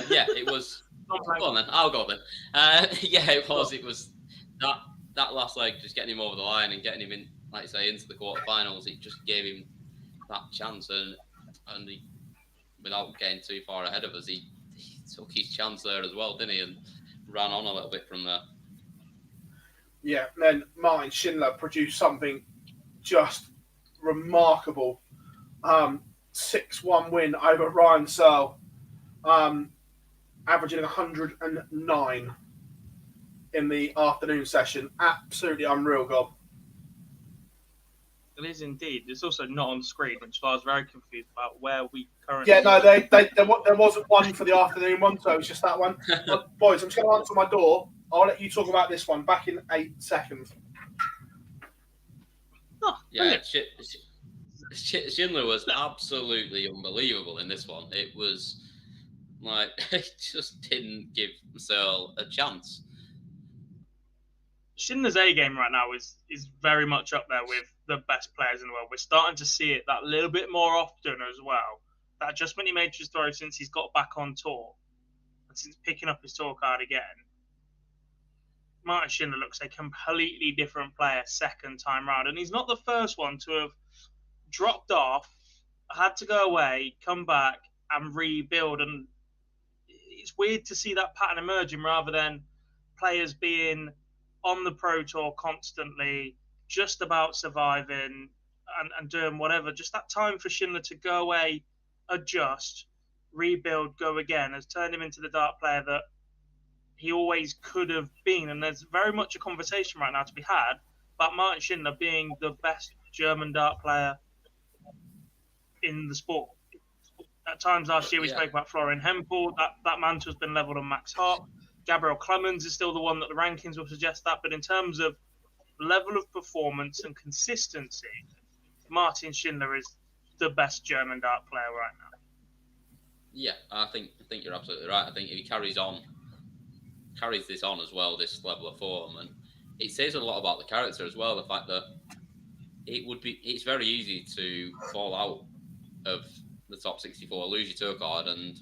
Yeah, it was. Go on then, I'll go then. Yeah, it was. It was that last leg, just getting him over the line and getting him in, like you say, into the quarterfinals. It just gave him that chance, and he, without getting too far ahead of us, he took his chance there as well, didn't he? And ran on a little bit from there. Yeah, and then Martin Schindler produced something just remarkable. 6-1 win over Ryan Searle, averaging 109 in the afternoon session. Absolutely unreal, Gob. It is indeed. It's also not on screen, which I was very confused about where we currently... Yeah, no, there wasn't one for the afternoon one, so it was just that one. But boys, I'm just going to answer my door. I'll let you talk about this one back in 8 seconds. Oh, yeah, Schindler was absolutely unbelievable in this one. It was like, he just didn't give Searle a chance. Schindler's A game right now is very much up there with the best players in the world. We're starting to see it that little bit more often as well. That adjustment he made to his throw since he's got back on tour, and since picking up his tour card again, Martin Schindler looks a completely different player second time round. And he's not the first one to have dropped off, had to go away, come back and rebuild. And it's weird to see that pattern emerging rather than players being on the Pro Tour constantly, just about surviving and doing whatever. Just that time for Schindler to go away, adjust, rebuild, go again has turned him into the dart player that he always could have been. And there's very much a conversation right now to be had about Martin Schindler being the best German dart player in the sport. At times last year, we spoke about Florian Hempel. That mantle's been levelled on Max Hart. Gabriel Clemens is still the one that the rankings will suggest that. But in terms of level of performance and consistency, Martin Schindler is the best German dart player right now. Yeah, I think you're absolutely right. I think if he carries this on as well, this level of form, and it says a lot about the character as well. The fact that it's very easy to fall out of the top 64, lose your tour card, and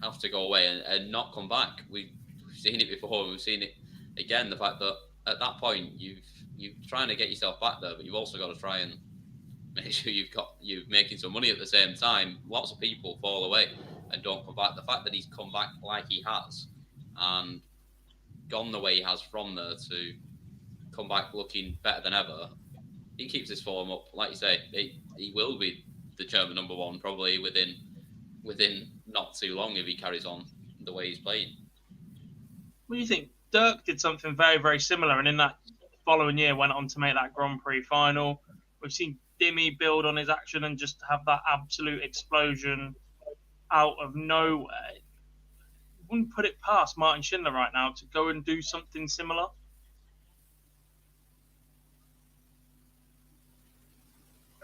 have to go away and not come back. We've seen it before. We've seen it again. The fact that at that point you're trying to get yourself back there, but you've also got to try and make sure you're making some money at the same time. Lots of people fall away and don't come back. The fact that he's come back like he has and gone the way he has from there to come back looking better than ever, he keeps his form up. Like you say, he will be the German number one probably within not too long if he carries on the way he's playing. What do you think? Dirk did something very, very similar, and in that following year went on to make that Grand Prix final. We've seen Dimmy build on his action and just have that absolute explosion out of nowhere. Wouldn't put it past Martin Schindler right now to go and do something similar.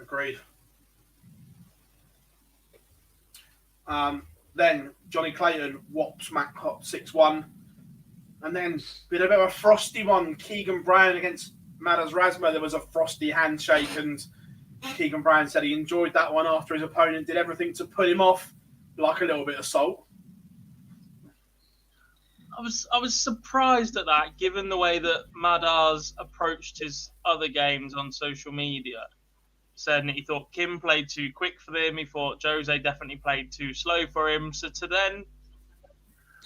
Agreed. Then Johnny Clayton whops Matt Cop 6-1. And then been a bit of a frosty one. Keegan Brown against Madas Razma. There was a frosty handshake, and Keegan Brown said he enjoyed that one after his opponent did everything to put him off, like a little bit of salt. I was surprised at that, given the way that Madas approached his other games on social media. Said that he thought Kim played too quick for him. He thought Jose definitely played too slow for him. So to then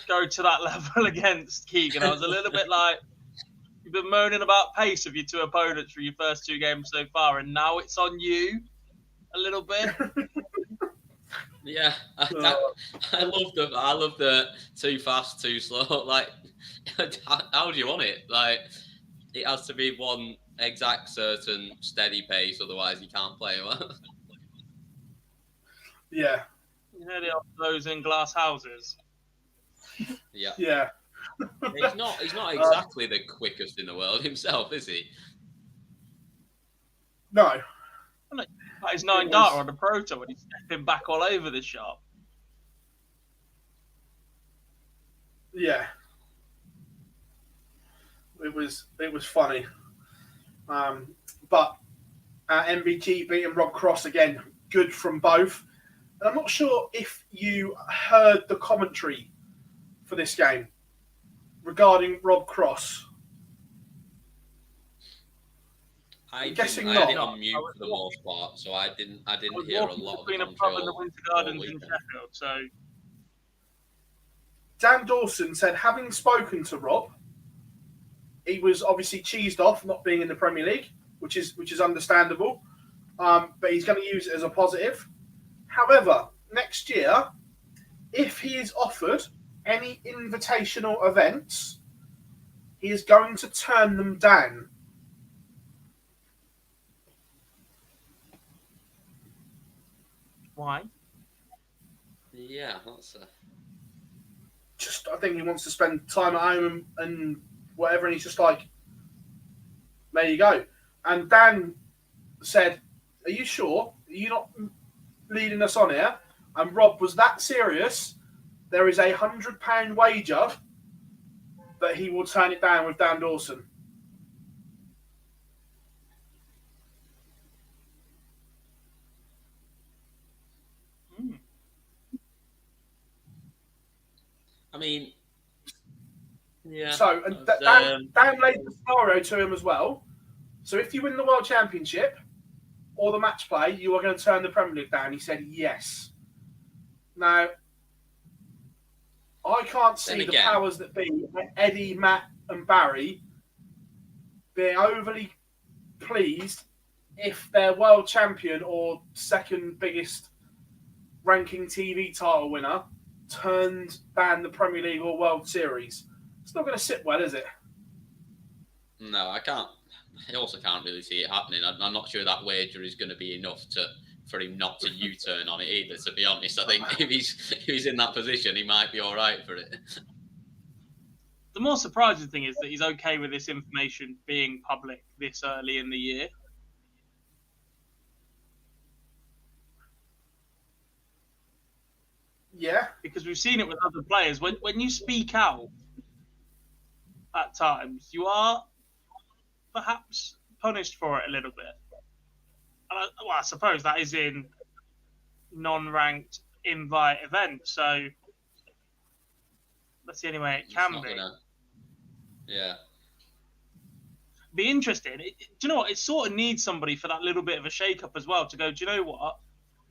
go to that level against Keegan, I was a little bit like, you've been moaning about pace of your two opponents for your first two games so far, and now it's on you a little bit. Yeah, I love the too fast, too slow. Like, how do you want it? Like, it has to be one exact, certain, steady pace, otherwise you can't play well. Yeah. You know those in glass houses. Yeah. Yeah. He's not exactly the quickest in the world himself, is he? No. His 9 darter on the Pro Tour when he's stepping back all over the shop. Yeah. It was funny. But MVG beating Rob Cross again, good from both. And I'm not sure if you heard the commentary for this game regarding Rob Cross. I'm guessing I not. had it on mute for the most part, so I didn't hear a lot of the between a pub and the Winter Gardens in Sheffield, so Dan Dawson said, having spoken to Rob, he was obviously cheesed off not being in the Premier League, which is understandable, but he's going to use it as a positive. However, next year, if he is offered any invitational events, he is going to turn them down. why? Yeah, that's Just, I think he wants to spend time at home and whatever, and he's just like, there you go. And Dan said, are you sure? Are you not leading us on here? And Rob was that serious. There is £100 wager that he will turn it down with Dan Dawson. I mean, yeah. So and Dan laid the scenario to him as well. So if you win the World Championship or the match play, you are going to turn the Premier League down. He said yes. Now, I can't see the powers that be, Eddie, Matt and Barry, being overly pleased if their world champion or second biggest ranking TV title winner turned down the Premier League or World Series. It's not going to sit well, is it? No, I can't. I also can't really see it happening. I'm not sure that wager is going to be enough for him not to U-turn on it either, to be honest. I think if he's in that position, he might be all right for it. The more surprising thing is that he's okay with this information being public this early in the year. Yeah. Because we've seen it with other players. When you speak out at times, you are perhaps punished for it a little bit. I suppose that is in non-ranked invite events, so that's the only way it can be. Yeah. be interesting. Do you know what? It sort of needs somebody for that little bit of a shake-up as well to go, do you know what?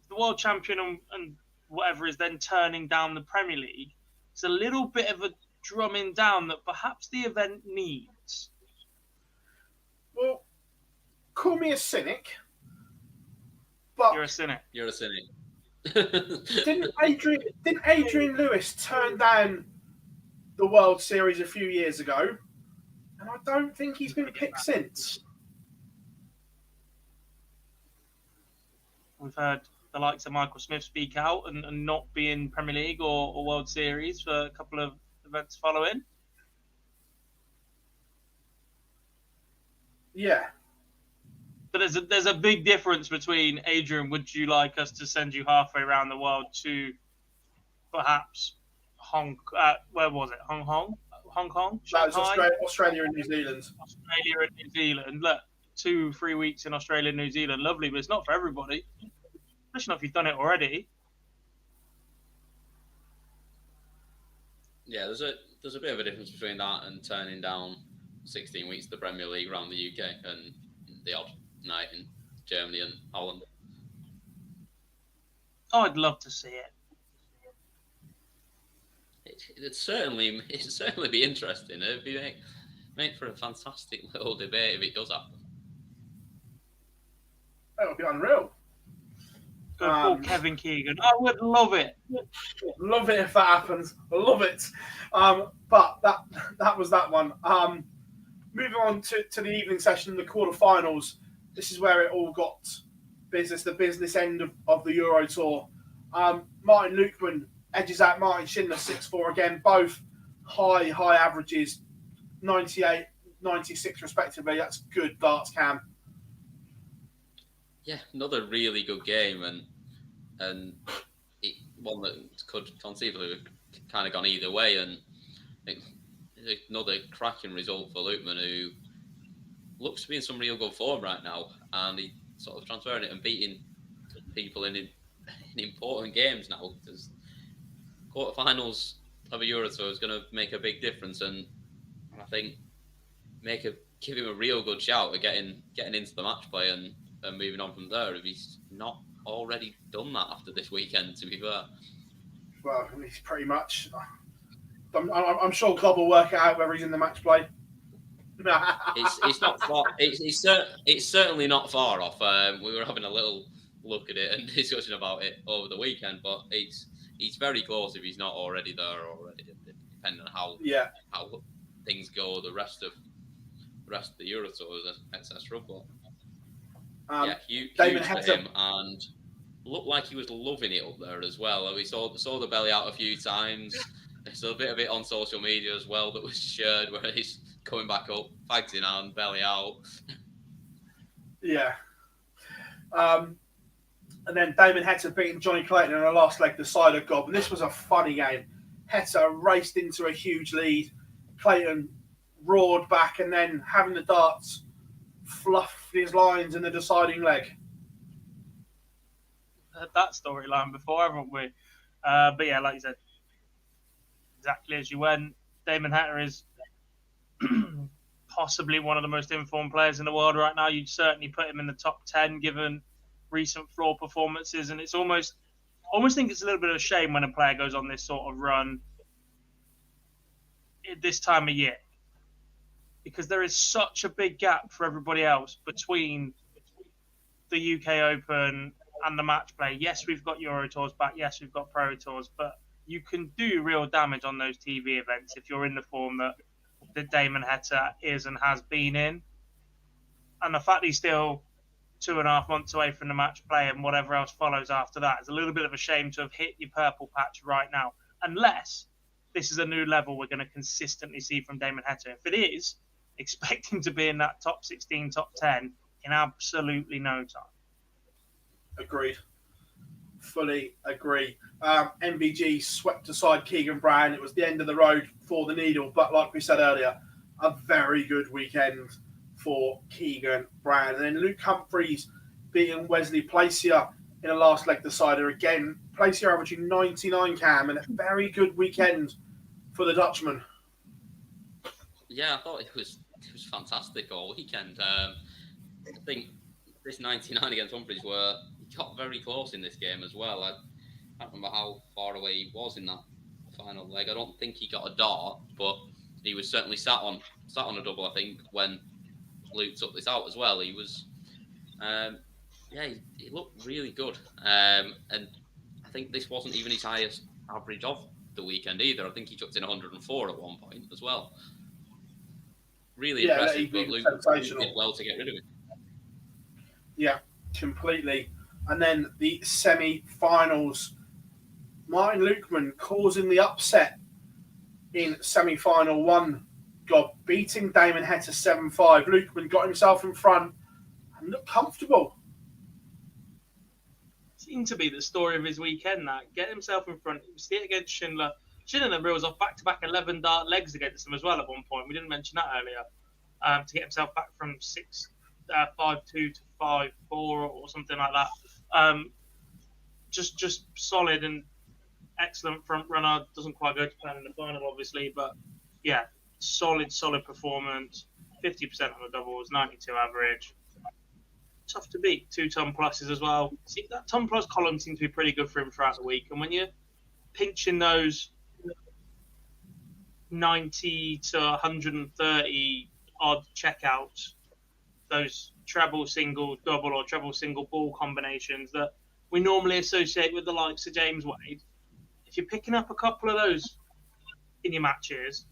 The world champion and whatever is then turning down the Premier League. It's a little bit of a drumming down that perhaps the event needs. Well, call me a cynic, but You're a cynic. You're a cynic. didn't Adrian Lewis turn down the World Series a few years ago? And I don't think he's been picked since. We've heard the likes of Michael Smith speak out and not be in Premier League or World Series for a couple of events following. Yeah. But there's a big difference between, Adrian, would you like us to send you halfway around the world to perhaps where was it? Hong Kong? That was Shanghai? Australia and New Zealand. Australia and New Zealand. Look, 2-3 weeks in Australia and New Zealand, lovely, but it's not for everybody. Especially not if you've done it already. Yeah, there's a bit of a difference between that and turning down 16 weeks of the Premier League around the UK and the odd night in Germany and Holland. Oh, I'd love to see it. It'd certainly be interesting. It'd be make for a fantastic little debate if it does happen. That would be unreal. Good call, Kevin Keegan. I would love it. Love it if that happens. Love it. But that was that one. Moving on to the evening session, the quarterfinals. This is where it all got the business end of the Euro Tour. Martin Lukeman edges out Martin Schindler 6-4 again. Both high averages, 98, 96 respectively. That's good darts, Cam. Yeah, another really good game and one that could conceivably have kind of gone either way. And I think another cracking result for Lukeman, who looks to be in some real good form right now, and he sort of transferring it and beating people in important games now. Because quarterfinals of a Euro Tour is going to make a big difference, and I think give him a real good shout at getting into the match play and moving on from there, if he's not already done that after this weekend, to be fair. Well, he's pretty much. I'm sure Club will work it out whether he's in the match play. It's not far. It's certainly not far off. We were having a little look at it and discussion about it over the weekend, but it's very close if he's not already there already, depending on how things go the rest of the Euro Tours, etc. But huge for him, and looked like he was loving it up there as well. We saw the belly out a few times. There's a bit of it on social media as well that was shared where he's coming back up, fags in hand, belly out. Yeah. And then Damon Hector beating Johnny Clayton in a last leg decider gob. And this was a funny game. Hector raced into a huge lead. Clayton roared back, and then having the darts fluff his lines in the deciding leg. Heard that storyline before, haven't we? But yeah, like you said, exactly as you went. Damon Hatter is possibly one of the most informed players in the world right now. You'd certainly put him in the top 10 given recent floor performances, and it's almost think it's a little bit of a shame when a player goes on this sort of run at this time of year, because there is such a big gap for everybody else between the UK Open and the match play. Yes, we've got Euro Tours back. Yes, we've got Pro Tours, but you can do real damage on those TV events if you're in the form that Damon Hector is and has been in. And the fact he's still 2.5 months away from the match play and whatever else follows after that is a little bit of a shame to have hit your purple patch right now, unless this is a new level we're going to consistently see from Damon Hector. If it is, expect him to be in that top 16, top 10 in absolutely no time. Agreed. Fully agree. MVG swept aside Keegan Brown. It was the end of the road for the Needle, but like we said earlier, a very good weekend for Keegan Brown. And then Luke Humphries beating Wesley Placier in a last leg decider. Again, Placier averaging 99 Cam, and a very good weekend for the Dutchman. Yeah, I thought it was fantastic all weekend. I think this 99 against Humphries where he got very close in this game as well. I can't remember how far away he was in that final leg. I don't think he got a dart, but he was certainly sat on a double, I think, when Luke took this out as well. He was, he looked really good. And I think this wasn't even his highest average of the weekend either. I think he chucked in 104 at one point as well. Really impressive, but Luke did well to get rid of it. Yeah, completely. And then the semi-finals, Martin Lukeman causing the upset in semi-final one, beating Damon Heta 7-5. Lukeman got himself in front and looked comfortable. Seemed to be the story of his weekend, that. Get himself in front. He was hit against Schindler. Schindler reels off back-to-back 11 dart legs against him as well at one point. We didn't mention that earlier. To get himself back from 5-2 to 5-4 or something like that. Just solid and excellent front runner. Doesn't quite go to plan in the final, obviously, but yeah, solid performance. 50% on the doubles, 92 average. Tough to beat. 2 ton pluses as well. See, that ton plus column seems to be pretty good for him throughout the week, and when you're pinching those 90 to 130 odd checkouts, those treble, single, double, or treble, single ball combinations that we normally associate with the likes of James Wade, if you're picking up a couple of those in your matches,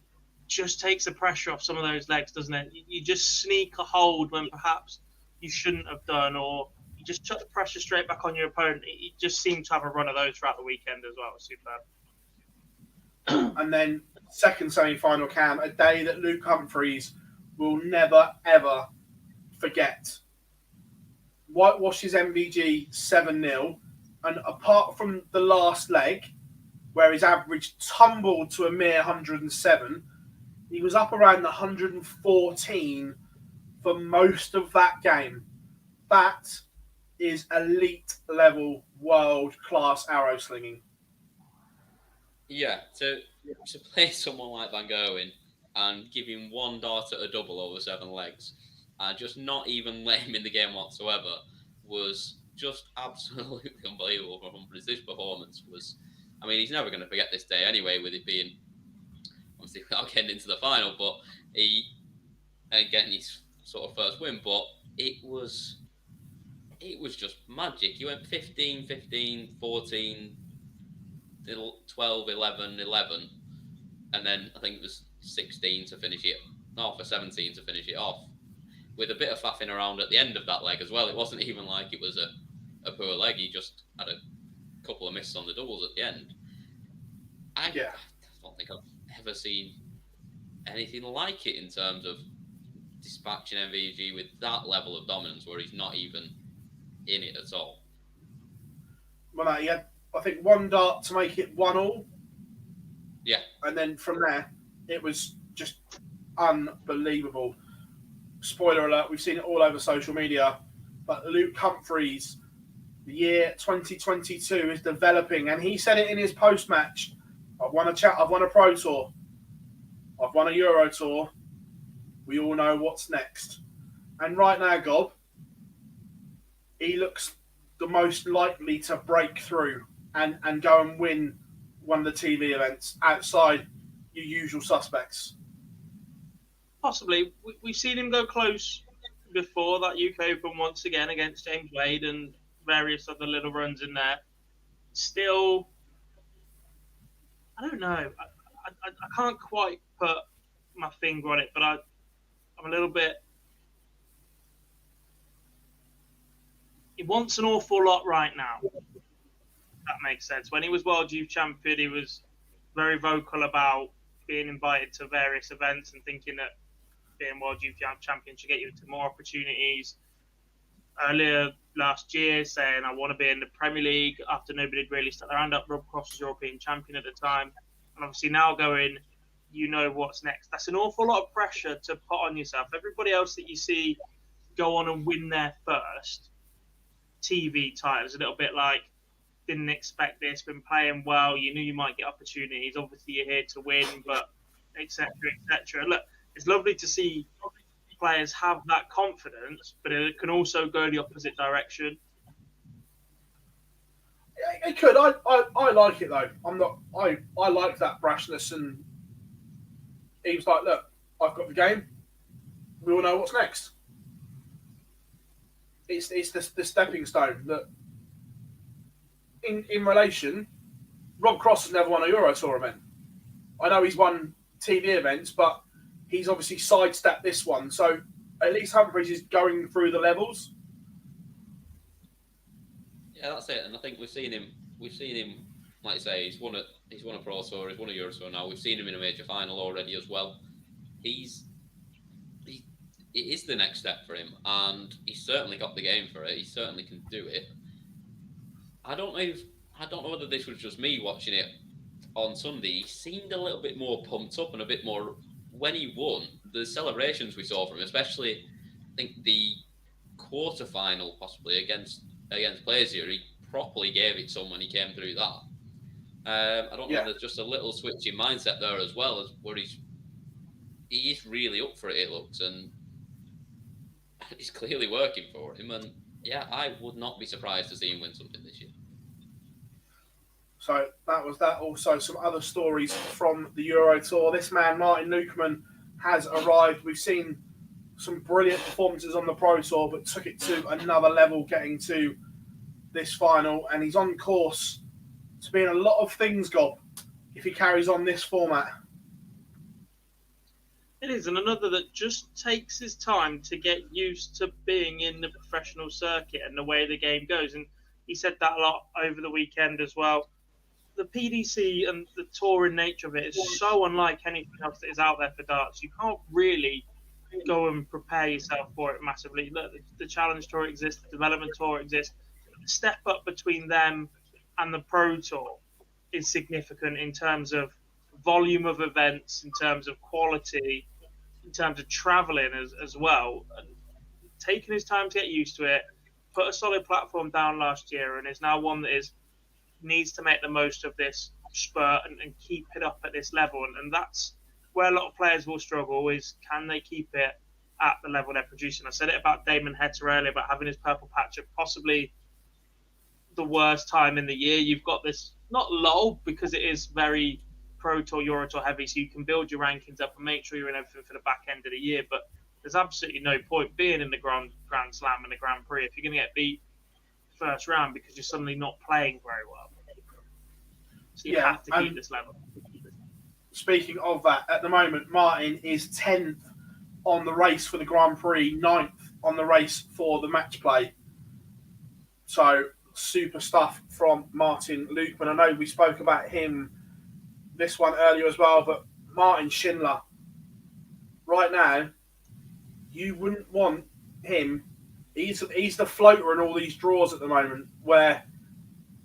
just takes the pressure off some of those legs, doesn't it? You just sneak a hold when perhaps you shouldn't have done, or you just chuck the pressure straight back on your opponent. He just seemed to have a run of those throughout the weekend as well. Superb. And then second semi-final, Cam, a day that Luke Humphries will never, ever forget. Whitewashes MVG 7-0, and apart from the last leg, where his average tumbled to a mere 107, he was up around the 114 for most of that game. That is elite level, world class arrow slinging. Yeah, to play someone like Van Gerwen and give him 1 dart at a double over 7 legs, and just not even let him in the game whatsoever, was just absolutely unbelievable for Humphries. This performance was, I mean, he's never going to forget this day anyway, with it being, obviously, without getting into the final, but getting his sort of first win, but it was just magic. He went 15, 15, 14, 12, 11, 11, and then I think it was 16 to finish it off, or 17 to finish it off, with a bit of faffing around at the end of that leg as well. It wasn't even like it was a poor leg. He just had a couple of misses on the doubles at the end. I don't think I've ever seen anything like it in terms of dispatching MVG with that level of dominance, where he's not even in it at all. Well, he had, I think, 1 dart to make it 1-1. Yeah. And then from there, it was just unbelievable. Spoiler alert, we've seen it all over social media, but Luke Humphries, the year 2022 is developing, and he said it in his post-match. I've won a Pro Tour. I've won a Euro Tour. We all know what's next. And right now, Gob, he looks the most likely to break through and go and win one of the TV events outside your usual suspects. Possibly. We've seen him go close before, that UK Open once again against James Wade and various other little runs in there. Still, I don't know. I can't quite put my finger on it, but I'm a little bit... He wants an awful lot right now. That makes sense. When he was World Youth Champion, he was very vocal about being invited to various events and thinking that being World Youth Champion should get you into more opportunities. Earlier last year, saying, I want to be in the Premier League, after nobody had really stuck their hand up. Rob Cross was European champion at the time. And obviously now going, you know what's next. That's an awful lot of pressure to put on yourself. Everybody else that you see go on and win their first TV titles, a little bit like, didn't expect this, been playing well, you knew you might get opportunities, obviously you're here to win, but etc. Look, it's lovely to see players have that confidence, but it can also go the opposite direction. Yeah, it could. I like it though. I like that brashness, and he was like, "Look, I've got the game. We all know what's next." It's the stepping stone that in relation. Rob Cross has never won a Euro Tour event. I know he's won TV events, but he's obviously sidestepped this one. So at least Humphries is going through the levels. Yeah, that's it. And I think we've seen him. Like I say, he's won a Pro Tour, he's won a Euro Tour now. We've seen him in a major final already as well. It is the next step for him, and he's certainly got the game for it. He certainly can do it. I don't know whether this was just me watching it on Sunday. He seemed a little bit more pumped up and a bit more when he won. The celebrations we saw from him, especially I think the quarter final possibly against Glazier, he properly gave it some when he came through that. I don't know if there's just a little switch in mindset there as well, as where he is really up for it, it looks, and he's clearly working for him. And yeah, I would not be surprised to see him win something this year. So that was that. Also, some other stories from the Euro Tour. This man, Martin Lukeman, has arrived. We've seen some brilliant performances on the Pro Tour, but took it to another level, getting to this final. And he's on course to be in a lot of things, Gob, if he carries on this format. It is, and another that just takes his time to get used to being in the professional circuit and the way the game goes. And he said that a lot over the weekend as well. The PDC and the touring nature of it is so unlike anything else that is out there for darts. You can't really go and prepare yourself for it massively. Look, the Challenge Tour exists, the Development Tour exists. The step up between them and the Pro Tour is significant in terms of volume of events, in terms of quality, in terms of travelling as well. And taking his time to get used to it, put a solid platform down last year, and is now one that needs to make the most of this spurt and keep it up at this level. And that's where a lot of players will struggle, is can they keep it at the level they're producing. I said it about Damon Hetter earlier, about having his purple patch at possibly the worst time in the year. You've got this, not lull, because it is very Pro Tour, Euro Tour heavy, so you can build your rankings up and make sure you're in everything for the back end of the year. But there's absolutely no point being in the Grand Slam and the Grand Prix if you're going to get beat first round because you're suddenly not playing very well. So you have to keep this level. Speaking of that, at the moment, Martin is 10th on the race for the Grand Prix, 9th on the race for the match play. So, super stuff from Martin Lukeman. I know we spoke about him this one earlier as well, but Martin Schindler, right now, you wouldn't want him. He's the floater in all these draws at the moment, where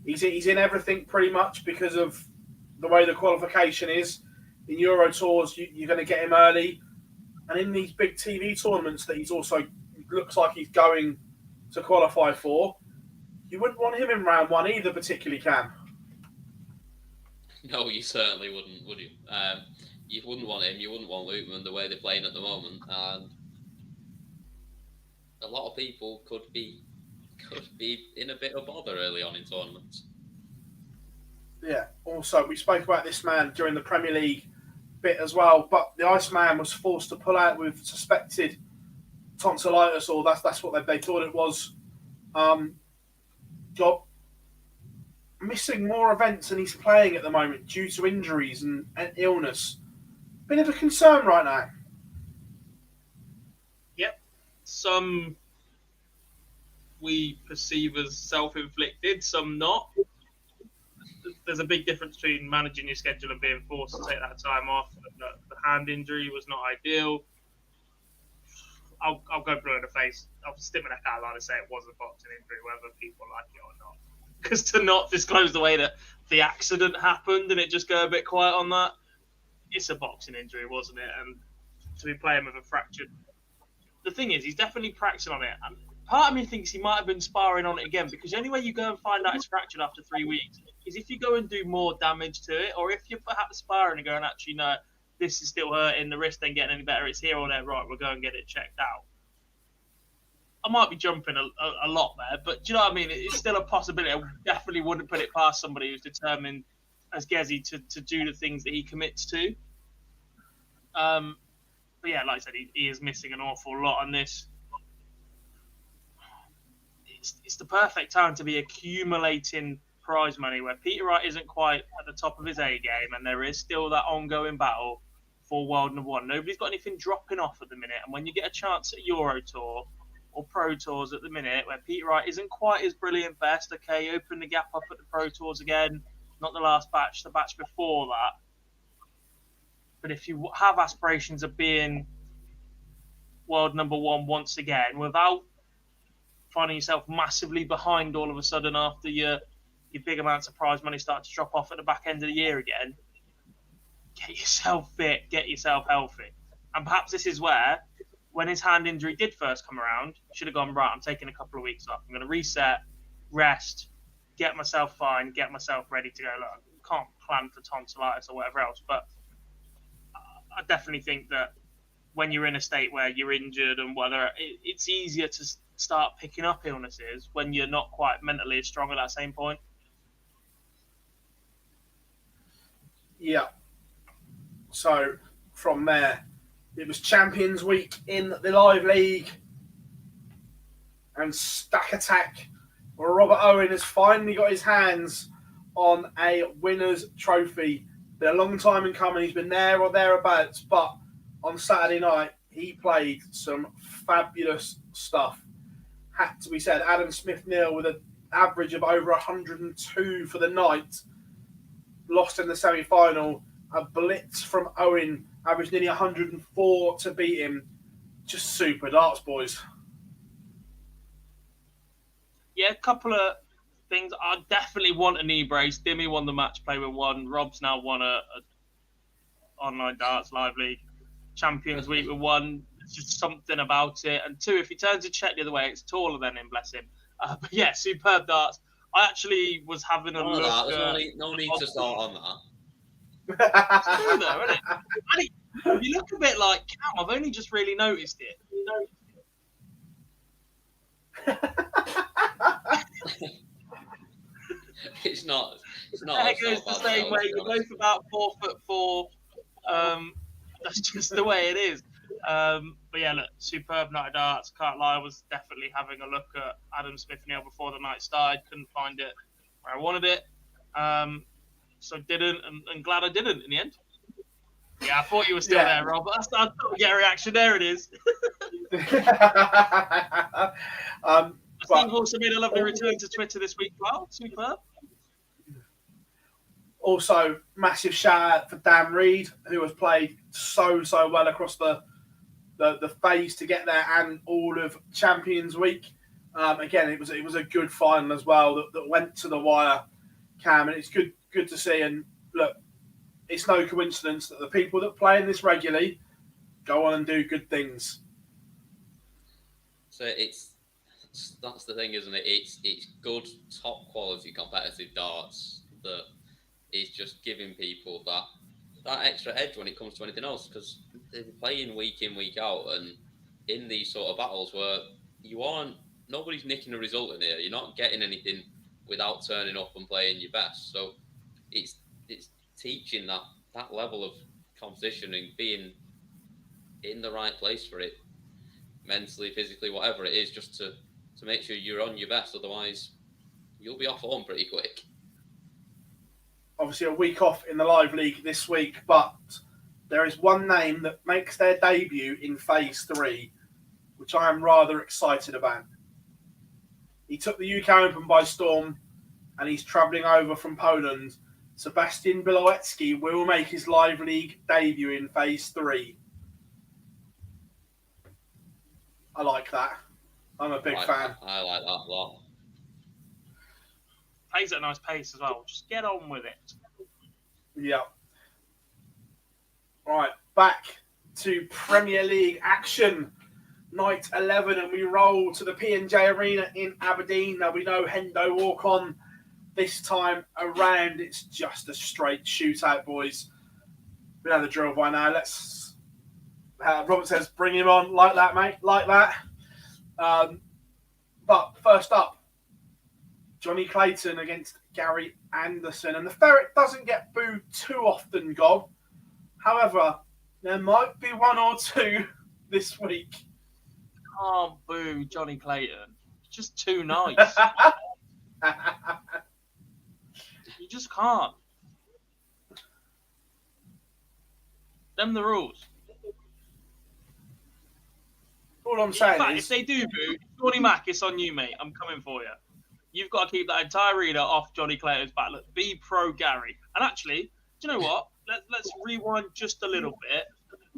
he's in everything pretty much because of the way the qualification is. In Euro Tours, you're going to get him early. And in these big TV tournaments that he's also looks like he's going to qualify for, you wouldn't want him in round one either, particularly, Cam. No, you certainly wouldn't, would you? You wouldn't want him. You wouldn't want Lukeman the way they're playing at the moment. And a lot of people could be in a bit of bother early on in tournaments. Yeah. Also, we spoke about this man during the Premier League bit as well, but the Iceman was forced to pull out with suspected tonsillitis, or that's what they thought it was. Got missing more events than he's playing at the moment due to injuries and illness. Bit of a concern right now. Yep. Some we perceive as self-inflicted, some not. There's a big difference between managing your schedule and being forced to take that time off. The hand injury was not ideal. I'll go blue in the face. I'll stick my neck out loud and say it was a boxing injury, whether people like it or not. Because to not disclose the way that the accident happened and it just go a bit quiet on that, it's a boxing injury, wasn't it? And to be playing with a fractured... The thing is, he's definitely practicing on it. And part of me thinks he might have been sparring on it again, because the only way you go and find out it's fractured after 3 weeks is if you go and do more damage to it, or if you're perhaps sparring and going, actually, no, this is still hurting, the wrist ain't getting any better, it's here or there, right, we'll go and get it checked out. I might be jumping a lot there, but do you know what I mean? It's still a possibility. I definitely wouldn't put it past somebody who's determined as Gezi to do the things that he commits to. But yeah, like I said, he is missing an awful lot on this. It's the perfect time to be accumulating prize money where Peter Wright isn't quite at the top of his A game, and there is still that ongoing battle for World No. 1. Nobody's got anything dropping off at the minute, and when you get a chance at Euro Tour or Pro Tours at the minute where Peter Wright isn't quite his brilliant best, okay, open the gap up at the Pro Tours again, not the last batch, the batch before that. But if you have aspirations of being World No. 1 once again, without finding yourself massively behind all of a sudden after your big amounts of prize money start to drop off at the back end of the year again, get yourself fit, get yourself healthy. And perhaps this is where, when his hand injury did first come around, should have gone, right, I'm taking a couple of weeks off. I'm going to reset, rest, get myself fine, get myself ready to go. Look, I can't plan for tonsillitis or whatever else, but I definitely think that when you're in a state where you're injured and whether it's easier to start picking up illnesses when you're not quite mentally as strong at that same point. Yeah. So from there, it was Champions Week in the Live League, and Stack Attack, where Robert Owen has finally got his hands on a winner's trophy. Been a long time in coming. He's been there or thereabouts, but on Saturday night he played some fabulous stuff. Had to be said, Adam Smith-Neal with an average of over 102 for the night, lost in the semi-final. A blitz from Owen, averaged nearly 104 to beat him. Just super darts, boys. Yeah, a couple of things. I definitely want a knee brace. Dimmy won the match play with one. Rob's now won a online darts live league Champions Week with one. It's just something about it. And two, if he turns a check the other way, it's taller than him, bless him. But yeah, superb darts. I actually was having a look. There's no need to start on that. It's true though, isn't it? You look a bit like Cam. I've only just really noticed it. It's not. It goes the same way. You're both about 4'4". That's just the way it is. But yeah, look, superb night of darts. Can't lie, I was definitely having a look at Adam Smith-Neal before the night started. Couldn't find it where I wanted it. So didn't, and glad I didn't in the end. Yeah, I thought you were still there, Rob. I thought we'd get a reaction. There it is. Steve also made a lovely return to Twitter this week. Well, superb. Also, massive shout out for Dan Reed, who has played so well across the phase to get there and all of Champions Week. Again, it was a good final as well that went to the wire, Cam, and it's good to see. And look, it's no coincidence that the people that play in this regularly go on and do good things. So that's the thing, isn't it? It's good, top quality competitive darts that is just giving people that extra edge when it comes to anything else, because they're playing week in, week out, and in these sort of battles where nobody's nicking a result in here. You're not getting anything without turning up and playing your best. So it's teaching that level of competition and being in the right place for it, mentally, physically, whatever it is, just to make sure you're on your best. Otherwise, you'll be off home pretty quick. Obviously, a week off in the Live League this week, but there is one name that makes their debut in Phase 3, which I am rather excited about. He took the UK Open by storm, and he's travelling over from Poland. Sebastian Bilowecki will make his Live League debut in Phase 3. I like that. I'm a big fan. I like that a lot. Plays at a nice pace as well. Just get on with it. Yeah. Right, back to Premier League action. Night 11, and we roll to the P&J Arena in Aberdeen. Now we know Hendo walk on. This time around, it's just a straight shootout, boys. We know the drill by now. Let's. Robert says, "Bring him on like that, mate, like that." But first up, Johnny Clayton against Gary Anderson, and the Ferret doesn't get booed too often, Gob. However, there might be one or two this week. Can't boo Johnny Clayton. It's just too nice. You just can't. Them the rules. All I'm saying In fact, is, if they do boo, Johnny Mack, it's on you, mate. I'm coming for you. You've got to keep that entire arena off Johnny Clayton's back. Look, be pro Gary. And actually, do you know what? Let's rewind just a little bit.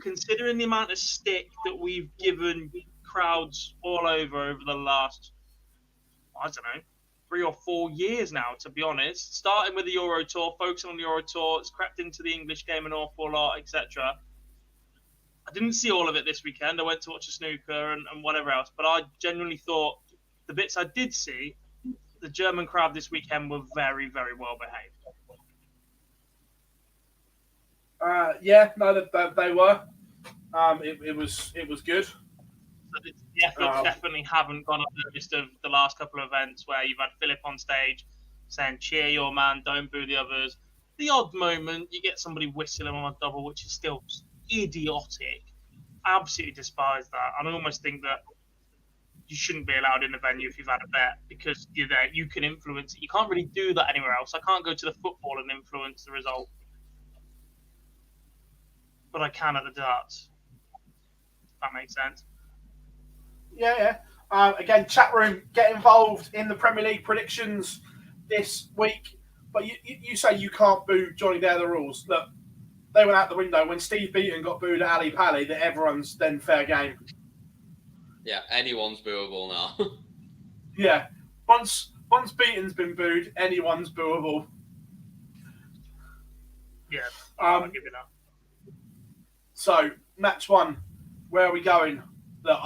Considering the amount of stick that we've given crowds all over the last, I don't know, 3 or 4 years now, to be honest. Starting with the Euro Tour, focusing on the Euro Tour, it's crept into the English game an awful lot, etc. I didn't see all of it this weekend. I went to watch a snooker and whatever else, but I genuinely thought the bits I did see, the German crowd this weekend were very, very well behaved. yeah, no, they were. It was good. The efforts definitely haven't gone unnoticed of the last couple of events where you've had Philip on stage saying, cheer your man, don't boo the others. The odd moment, you get somebody whistling on a double, which is still idiotic. Absolutely despise that. And I almost think that you shouldn't be allowed in the venue if you've had a bet because you're there. You can influence it. You can't really do that anywhere else. I can't go to the football and influence the result. But I can at the darts. If that makes sense. Yeah. Again, chat room, get involved in the Premier League predictions this week. But you say you can't boo Johnny. They're the rules. Look, they went out the window when Steve Beaton got booed at Ali Pally. That everyone's then fair game. Yeah, anyone's booable now. Yeah, once Beaton's been booed, anyone's booable. Yeah, I'll give it up. So match one, where are we going? Look,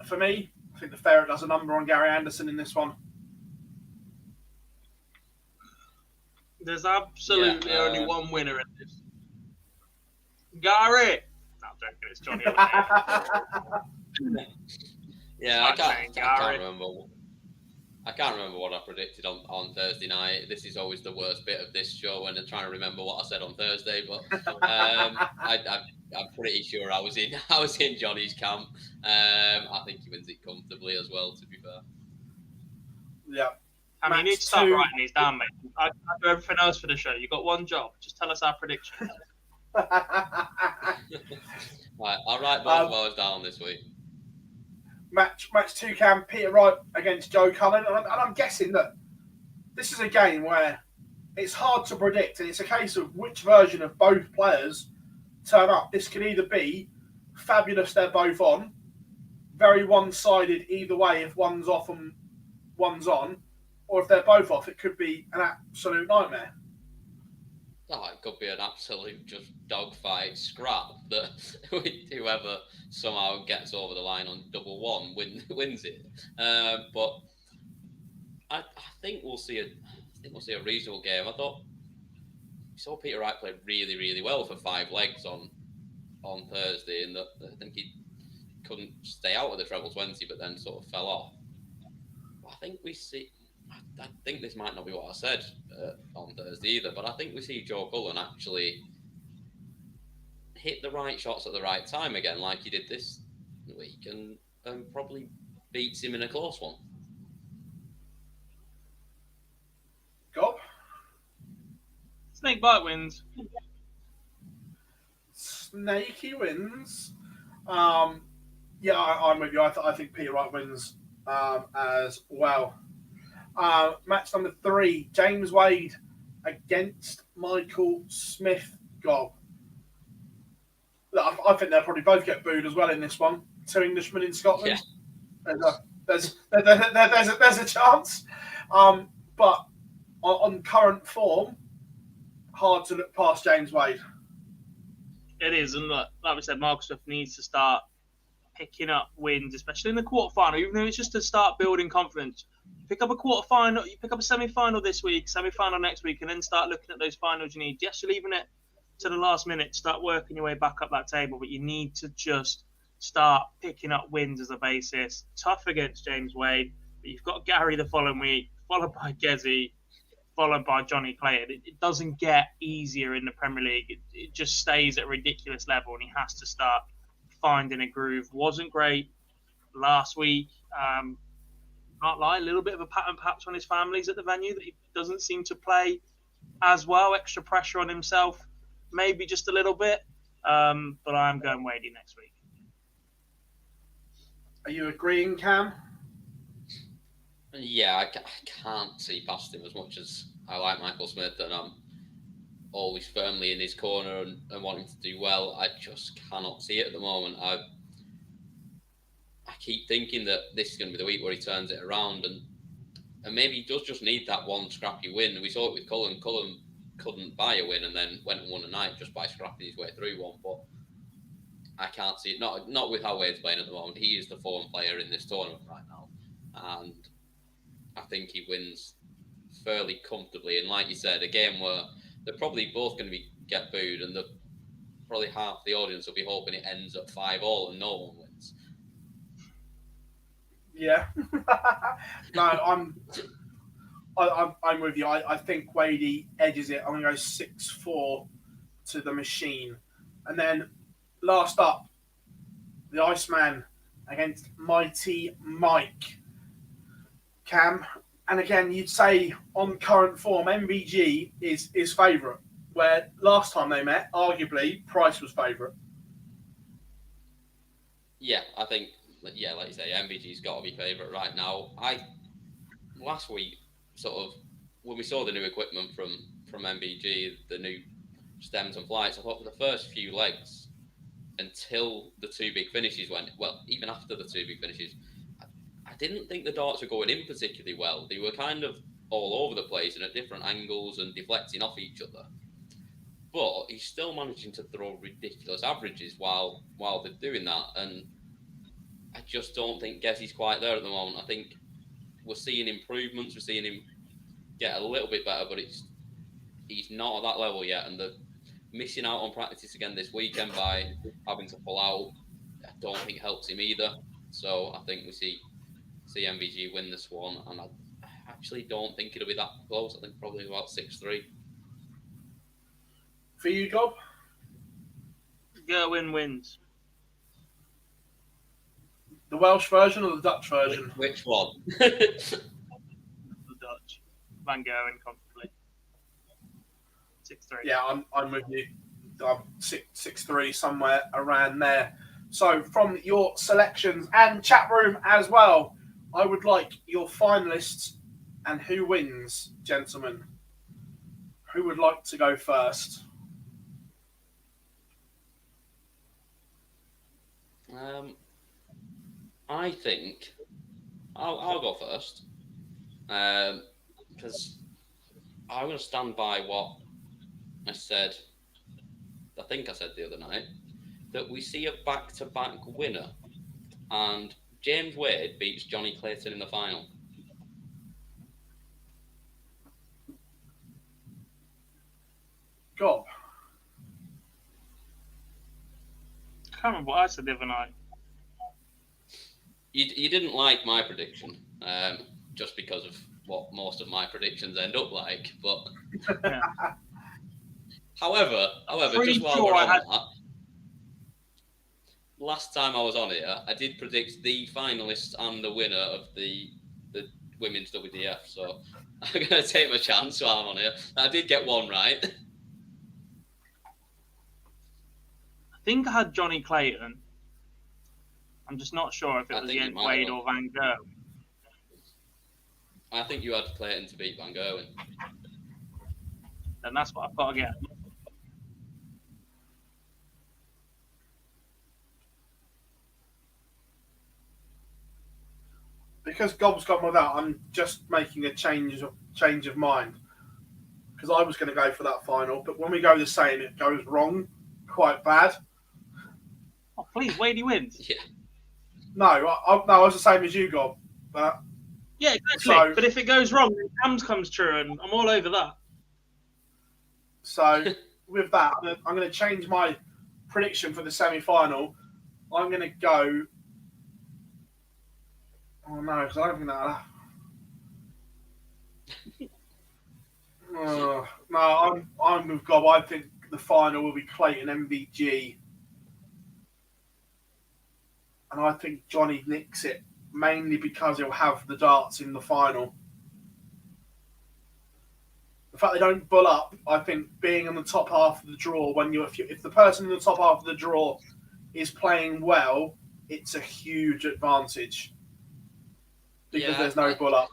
for me, I think the Ferret does a number on Gary Anderson in this one. There's absolutely only one winner in this. Gary! No, I'm joking, it's Johnny. Yeah, I can't remember. I can't remember what I predicted on Thursday night. This is always the worst bit of this show when I'm trying to remember what I said on Thursday. But I'm pretty sure I was in Johnny's camp. I think he wins it comfortably as well. To be fair. Yeah. I mean, you need to start writing these down, mate. I do everything else for the show. You've got one job. Just tell us our predictions. Right, I'll write both of ours down this week. Match 2 cam, Peter Wright against Joe Cullen. And I'm guessing that this is a game where it's hard to predict, and it's a case of which version of both players turn up. This could either be fabulous, they're both on, very one-sided either way if one's off and one's on, or if they're both off, it could be an absolute nightmare. Oh, it could be an absolute just dogfight scrap that whoever somehow gets over the line on double one wins it. But I think we'll see a reasonable game. I thought we saw Peter Wright play really, really well for 5 legs on Thursday, and I think he couldn't stay out of the treble 20, but then sort of fell off. I think we see. I think this might not be what I said on Thursday either, but I think we see Joe Cullen actually hit the right shots at the right time again, like he did this week, and probably beats him in a close one. Gob? Snake Bite wins. Snakey wins. Yeah, I'm with you. I think Peter Wright wins as well. Match number 3, James Wade against Michael Smith. Gob. I think they'll probably both get booed as well in this one. 2 Englishmen in Scotland. Yeah. There's a chance. But on current form, hard to look past James Wade. It is, and like we said, Michael Smith needs to start picking up wins, especially in the quarterfinal, even though it's just to start building confidence. Pick up a quarterfinal, you pick up a semi-final this week, semi-final next week, and then start looking at those finals you need. Yes, you're leaving it to the last minute, start working your way back up that table, but you need to just start picking up wins as a basis. Tough against James Wade, but you've got Gary the following week, followed by Gezi, followed by Johnny Clayton. It doesn't get easier in the Premier League. It just stays at a ridiculous level, and he has to start finding a groove. Wasn't great last week. Can't lie, a little bit of a pattern perhaps on his families at the venue that he doesn't seem to play as well. Extra pressure on himself, maybe just a little bit. But I'm going Wadey next week. Are you agreeing, Cam? Yeah, I can't see past him as much as I like Michael Smith, and I'm always firmly in his corner and wanting to do well. I just cannot see it at the moment. I keep thinking that this is going to be the week where he turns it around, and maybe he does just need that one scrappy win. We saw it with Cullen. Cullen couldn't buy a win and then went and won a night just by scrapping his way through one. But I can't see it. Not with how Wade's playing at the moment. He is the form player in this tournament right now, and I think he wins fairly comfortably. And like you said, a game where they're probably both going to get booed, and probably half the audience will be hoping it ends at 5-5 and no one wins. Yeah. No, I'm with you. I think Wadey edges it. I'm going to go 6-4 to the machine. And then last up, the Iceman against Mighty Mike. Cam, and again, you'd say on current form, MVG is favourite, where last time they met, arguably, Price was favourite. Yeah, I think, like you say, MVG's got to be favourite right now. Last week, sort of, when we saw the new equipment from MVG, the new stems and flights, I thought for the first few legs, until the two big finishes went, well, even after the two big finishes, I didn't think the darts were going in particularly well. They were kind of all over the place and at different angles and deflecting off each other. But he's still managing to throw ridiculous averages while they're doing that. And I just don't think Gezi's quite there at the moment. I think we're seeing improvements. We're seeing him get a little bit better, but he's not at that level yet. And the missing out on practice again this weekend by having to pull out, I don't think helps him either. So I think we see MVG win this one, and I actually don't think it'll be that close. I think probably about 6-3. For you, Gob? Gerwin wins. The Welsh version or the Dutch version? Which one? The Dutch. Van Gerwen comfortably. 6-3. Yeah, I'm with you. I'm 6-3, somewhere around there. So from your selections and chat room as well, I would like your finalists and who wins, gentlemen. Who would like to go first? I think I'll go first because I'm going to stand by what I said. I think I said the other night that we see a back-to-back winner, and James Wade beats Johnny Clayton in the final. Gob. I can't remember what I said the other night. You didn't like my prediction, just because of what most of my predictions end up like. But Yeah. however, Pretty just while sure we're on I had- that, last time I was on here, I did predict the finalists and the winner of the women's WDF. So I'm going to take my chance while I'm on here. I did get one right. I think I had Johnny Clayton. I'm just not sure if it I was think you against might Wade have. or Van Gerwen. I think you had Clayton to beat Van Gerwen. Then that's what I've got to get. Because Gob's gone with that, I'm just making a change of mind. Because I was going to go for that final, but when we go the same, it goes wrong quite bad. Oh, please, Wadey wins. Yeah. No, I was the same as you, Gob. But Yeah, exactly. So- But if it goes wrong, then Cam's comes true, and I'm all over that. so with that, I'm going to change my prediction for the semi-final. I'm going to go. Oh no, because I don't think that. No, I'm with Gob. I think the final will be Clayton MVG, and I think Johnny nicks it mainly because he'll have the darts in the final. The fact they don't bull up, I think, being in the top half of the draw if the person in the top half of the draw is playing well, it's a huge advantage because there's no bull up.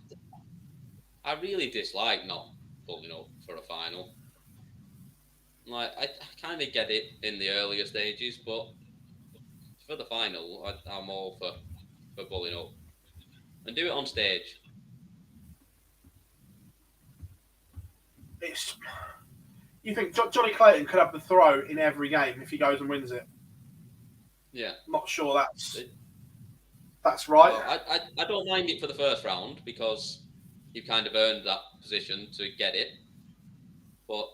I really dislike not pulling up for a final. Like I kind of get it in the earlier stages, but for the final, I'm all for pulling up and do it on stage. You think Johnny Clayton could have the throw in every game if he goes and wins it? Yeah. Not sure that's right. Well, I don't mind it for the first round because you've kind of earned that position to get it. But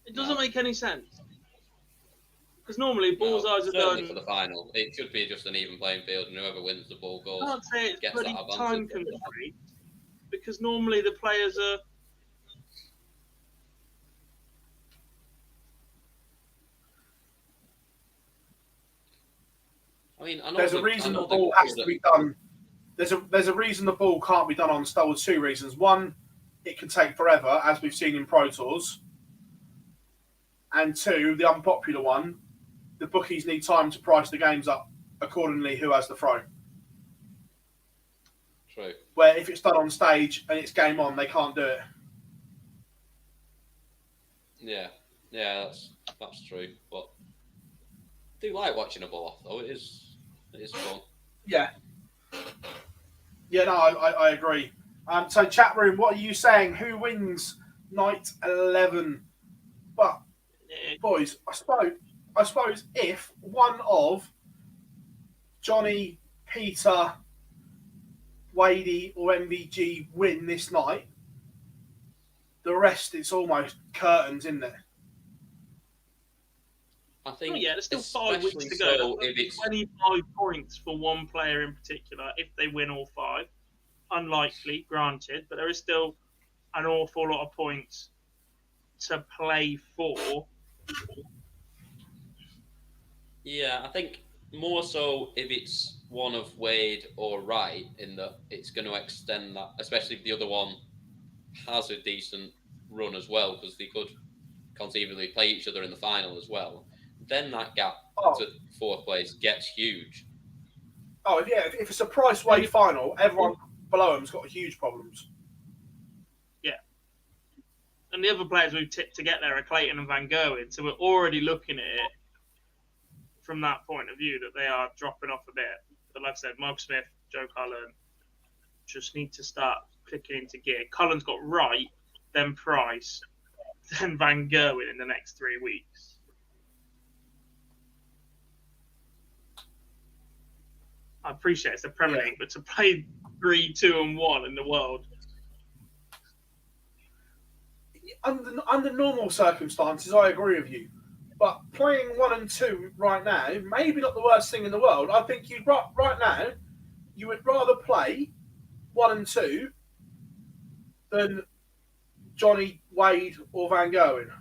it doesn't make any sense. Because normally bullseyes are done for the final. It should be just an even playing field, and whoever wins the ball goes. I can't say it's gets bloody that advantage. time constraint. Because normally the players are. I mean, there's a reason the ball has to be done. There's a reason the ball can't be done on stole. Two reasons. One, it can take forever, as we've seen in Pro Tours. And two, the unpopular one, the bookies need time to price the games up accordingly who has the throw. True. Where if it's done on stage and it's game on, they can't do it. Yeah, that's true. But I do like watching a ball off, though. It is fun. Yeah. Yeah, no, I agree. So chat room, what are you saying? Who wins night 11? But boys, I suppose if one of Johnny, Peter, Wadey or MVG win this night, the rest it's almost curtains, isn't it? I think. There's still 5 weeks to go. So if it's 25 points for one player in particular, if they win all 5, unlikely, granted, but there is still an awful lot of points to play for. Yeah, I think more so if it's one of Wade or Wright, in that it's going to extend that, especially if the other one has a decent run as well, because they could conceivably play each other in the final as well. Then that gap to 4th place gets huge. Oh, yeah, if it's a Price Wade final, everyone below them's got huge problems. Yeah. And the other players we've tipped to get there are Clayton and Van Gerwen, so we're already looking at it from that point of view that they are dropping off a bit. But like I said, Mark Smith, Joe Cullen just need to start clicking into gear. Cullen's got Wright, then Price, then Van Gerwen in the next 3 weeks. I appreciate it's the Premier League, but to play 3, 2, and 1 in the world. Under normal circumstances, I agree with you. But playing 1 and 2 right now, maybe not the worst thing in the world. I think right now, you would rather play 1 and 2 than Johnny, Wade, or Van Gerwen.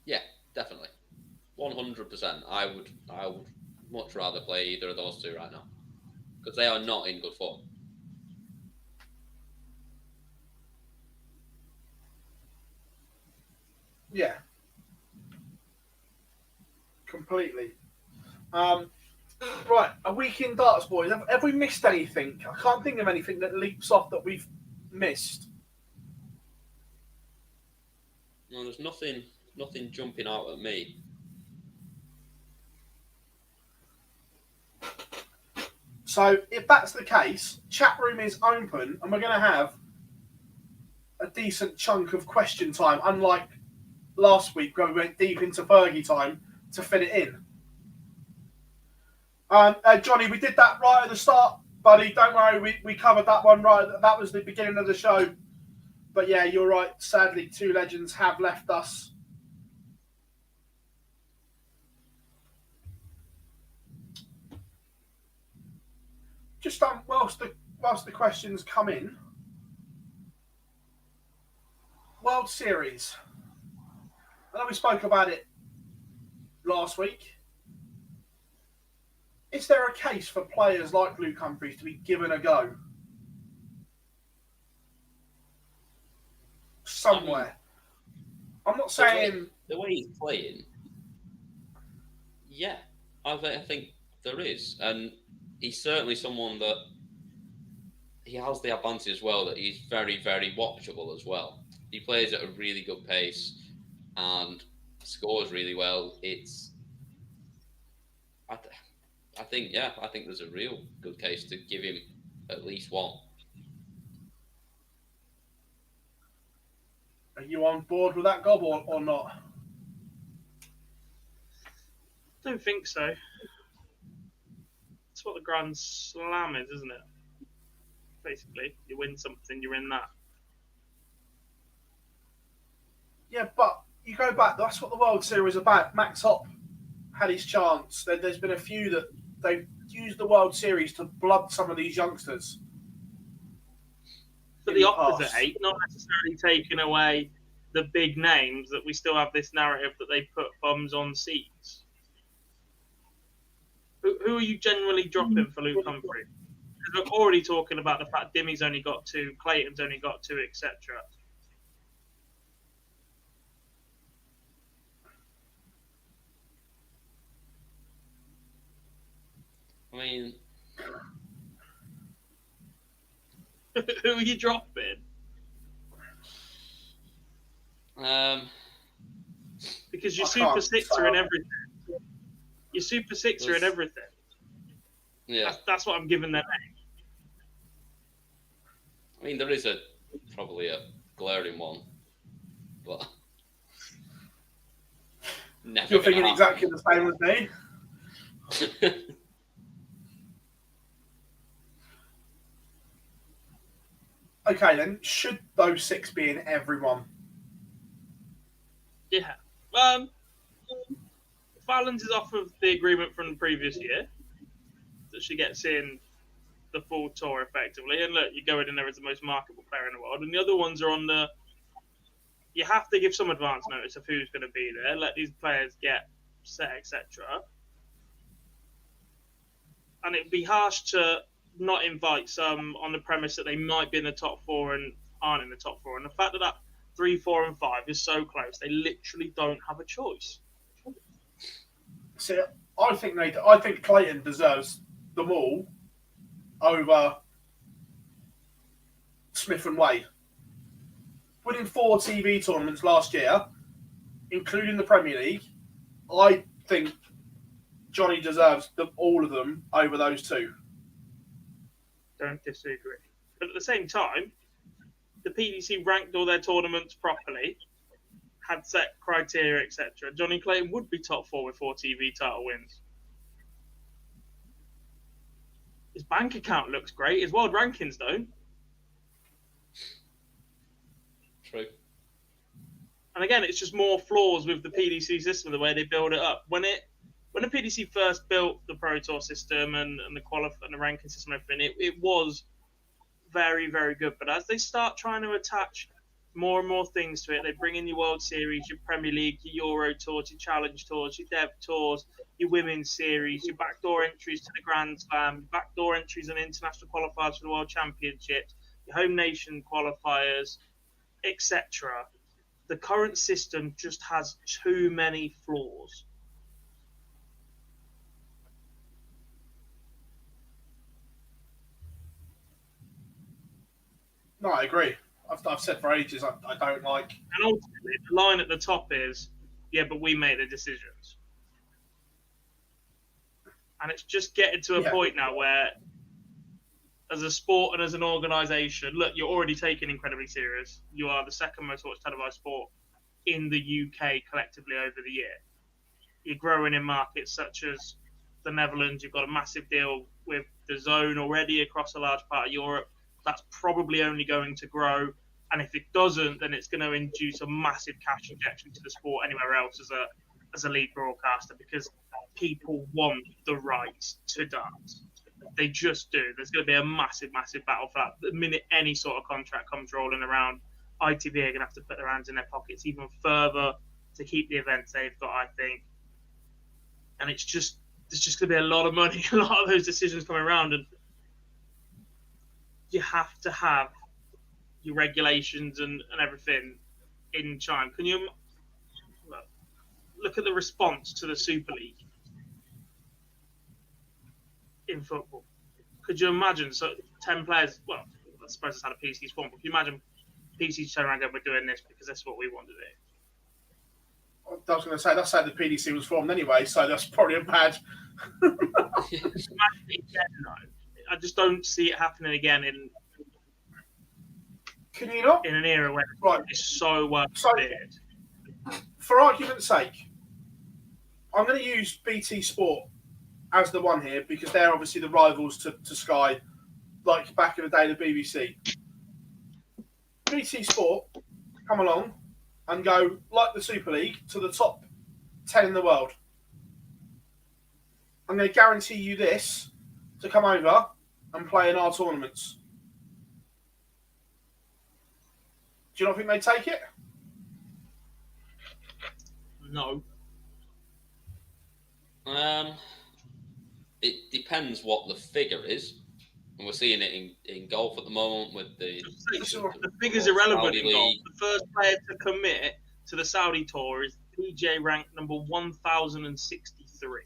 Yeah, definitely. 100%. I would much rather play either of those two right now, because they are not in good form. Yeah. Completely. Right, a week in darts, boys. Have we missed anything? I can't think of anything that leaps off that we've missed. No, there's nothing jumping out at me. So if that's the case, chat room is open and we're going to have a decent chunk of question time, unlike last week when we went deep into Fergie time to fit it in. Johnny, we did that right at the start, buddy. Don't worry, we covered that one right. That was the beginning of the show. But yeah, you're right. Sadly, two legends have left us. Just whilst the questions come in, World Series. I know we spoke about it last week. Is there a case for players like Luke Humphries to be given a go somewhere? I'm not saying the way he's playing. Yeah, I think there is, and he's certainly someone that he has the advantage as well that he's very, very watchable as well. He plays at a really good pace and scores really well. I think there's a real good case to give him at least one. Are you on board with that, Gob, or not? Don't think so. That's what the Grand Slam is, isn't it? Basically, you win something, you're in that. Yeah, but you go back, that's what the World Series is about. Max Hopp had his chance. There's been a few that they've used the World Series to blood some of these youngsters. For the opposite eight, not necessarily taking away the big names, that we still have this narrative that they put bums on seats. Who are you generally dropping for Luke Humphries? Because we're already talking about the fact Dimmy's only got 2, Clayton's only got 2, etc. I mean, who are you dropping? Because your Super Sixer and everything. Your Super Sixer and everything. Yeah, that's what I'm giving their name. I mean, there is probably a glaring one, but never. You're thinking exactly the same as me. Okay, then should those 6 be in everyone? Yeah. Fallon's is off of the agreement from the previous year, that she gets in the full tour effectively. And look, you go in there as the most marketable player in the world. And the other ones are on the. You have to give some advance notice of who's going to be there. Let these players get set, etc. And it'd be harsh to not invite some on the premise that they might be in the top 4 and aren't in the top 4. And the fact that 3, 4, and 5 is so close, they literally don't have a choice. See, I think Clayton deserves them all over Smith and Wade. Winning 4 TV tournaments last year, including the Premier League, I think Johnny deserves all of them over those 2. Don't disagree. But at the same time, the PDC ranked all their tournaments properly, had set criteria, etc. Johnny Clayton would be top 4 with 4 TV title wins. His bank account looks great. His world rankings don't. True. And again, it's just more flaws with the PDC system, the way they build it up. When the PDC first built the Pro Tour system and the ranking system and everything, it was very, very good. But as they start trying to attach more and more things to it, they bring in your World Series, your Premier League, your Euro Tours, your Challenge Tours, your Dev Tours, your Women's Series, your backdoor entries to the Grand Slam, backdoor entries and international qualifiers for the World Championships, your home nation qualifiers, etc. The current system just has too many flaws. No, I agree. I've said for ages I don't like. And ultimately, the line at the top is, yeah, but we made the decisions. And it's just getting to a point now where, as a sport and as an organisation, look, you're already taken incredibly serious. You are the second most watched televised sport in the UK collectively over the year. You're growing in markets such as the Netherlands. You've got a massive deal with the Zone already across a large part of Europe. That's probably only going to grow. And if it doesn't, then it's going to induce a massive cash injection to the sport anywhere else as a league broadcaster, because people want the rights to darts. They just do. There's going to be a massive, massive battle for that. The minute any sort of contract comes rolling around, ITV are going to have to put their hands in their pockets even further to keep the events they've got, I think. And there's just going to be a lot of money, a lot of those decisions coming around, and you have to have your regulations and everything in time. Can you look at the response to the Super League in football? Could you imagine 10 players? Well, I suppose it's had a PC spawn, but can you imagine PC turn around and go, "We're doing this because that's what we want to do"? I was going to say, that's how the PDC was formed anyway, so that's probably a bad. I just don't see it happening again Can you not? in an era where it's so well cleared. For argument's sake, I'm going to use BT Sport as the one here because they're obviously the rivals to Sky, like back in the day, the BBC. BT Sport come along and go, like the Super League, to the top 10 in the world. I'm going to guarantee you this to come over and play in our tournaments. Do you not think they'd take it? No. It depends what the figure is. And we're seeing it in golf at the moment with the figure's irrelevant Saudi in golf. League. The first player to commit to the Saudi tour is PJ ranked number 1063.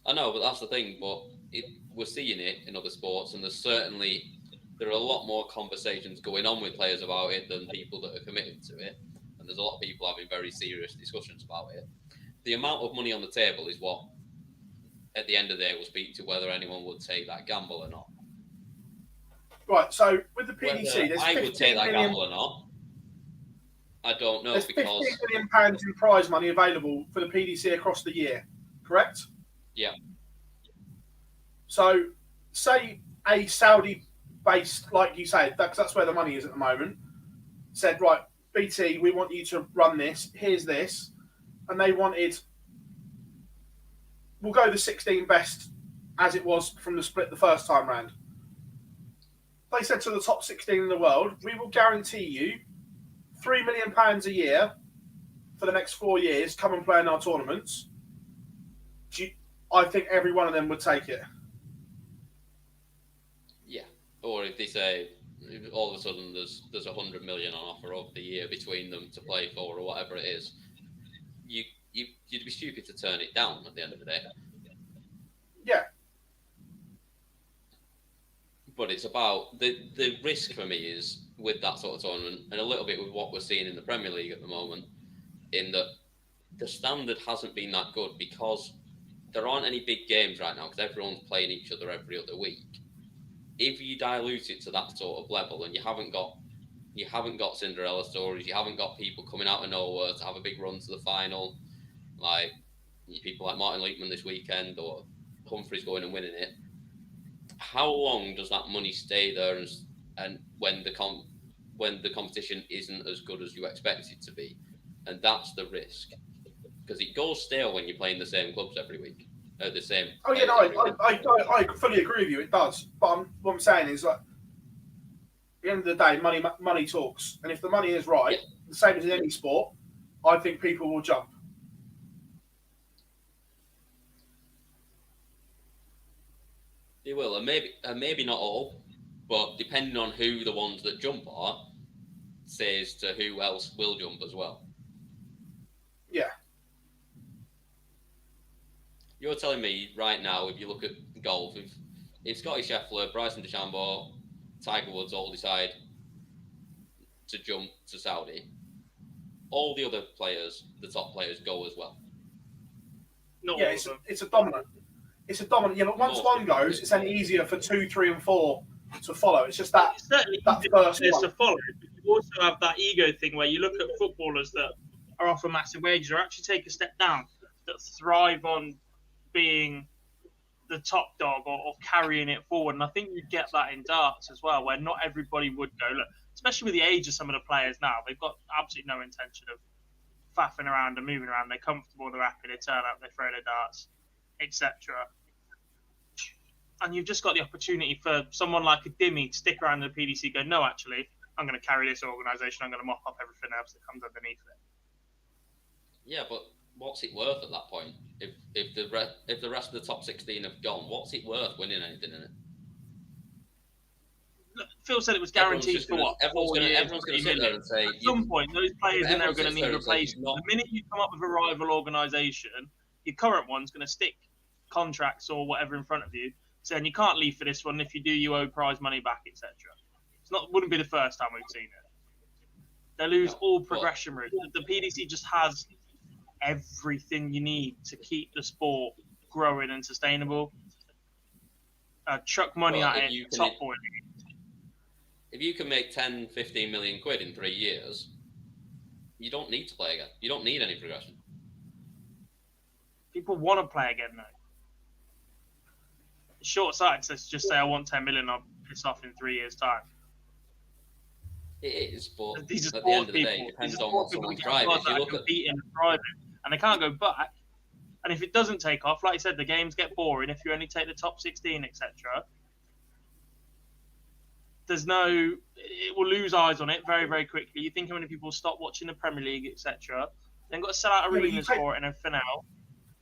I know, but that's the thing. But we're seeing it in other sports, and there are a lot more conversations going on with players about it than people that are committed to it. And there's a lot of people having very serious discussions about it. The amount of money on the table is what, at the end of the day, will speak to whether anyone would take that gamble or not. Right, so with the PDC, there's I would take that million, gamble or not. I don't know, there's because £15 million in prize money available for the PDC across the year, correct? Yeah. So, say a Saudi-based, like you say, that's where the money is at the moment, said, right, BT, we want you to run this, here's this, and they wanted, we'll go the 16 best as it was from the split the first time round. They said to the top 16 in the world, we will guarantee you £3 million a year for the next 4 years, come and play in our tournaments. I think every one of them would take it. Yeah. Or if they say all of a sudden there's 100 million on offer over the year between them to play for or whatever it is, you'd be stupid to turn it down at the end of the day. Yeah. But it's about the risk for me is with that sort of tournament, and a little bit with what we're seeing in the Premier League at the moment, in that the standard hasn't been that good because there aren't any big games right now because everyone's playing each other every other week. If you dilute it to that sort of level and you haven't got Cinderella stories, you haven't got people coming out of nowhere to have a big run to the final, like people like Martin Leekman this weekend or Humphries going and winning it. How long does that money stay there, and when the competition isn't as good as you expect it to be? And that's the risk, because it goes stale when you're playing the same clubs every week. The same. Oh yeah, no, I fully agree with you. It does, but what I'm saying is, like, at the end of the day, money talks, and if the money is right, the same as in any sport, I think people will jump. They will, and maybe not all, but depending on who the ones that jump are, says to who else will jump as well. Yeah. You're telling me right now, if you look at golf, if Scotty Scheffler, Bryson DeChambeau, Tiger Woods all decide to jump to Saudi, all the other players, the top players, go as well. Yeah, it's a dominant. It's a dominant. Yeah, but once one goes, it's then easier for 2, 3, and 4 to follow. It's just that first one to follow. You also have that ego thing where you look at footballers that are offered massive wages or actually take a step down, that thrive on being the top dog or carrying it forward. And I think you'd get that in darts as well, where not everybody would go, look, especially with the age of some of the players now, they've got absolutely no intention of faffing around and moving around. They're comfortable, they're happy, they turn up, they throw their darts, etc. And you've just got the opportunity for someone like a Dimmy to stick around in the PDC, go, no, actually, I'm going to carry this organisation, I'm going to mop up everything else that comes underneath it. Yeah, but what's it worth at that point? If the rest of the top 16 have gone, what's it worth winning anything in it? Look, Phill said it was guaranteed for what? Everyone's going to sit there and say... At some point, those players in there are going to need replacement. Not... The minute you come up with a rival organisation, your current one's going to stick contracts or whatever in front of you, saying you can't leave for this one. If you do, you owe prize money back, etc. Wouldn't be the first time we've seen it. They lose all progression routes. The PDC just has everything you need to keep the sport growing and sustainable. Chuck money at it, top point. If you can make 10, 15 million quid in 3 years, you don't need to play again. You don't need any progression. People want to play again, though. It's short-sighted to just say, I want 10 million, I'll piss off in 3 years' time. It is, but at these the end of the day, it depends on what someone's driving. If you look at and they can't go back. And if it doesn't take off, like you said, the games get boring. If you only take the top 16, etc., it will lose eyes on it very, very quickly. You think how many people stop watching the Premier League, etc. Then got to sell out arenas for it and everything else.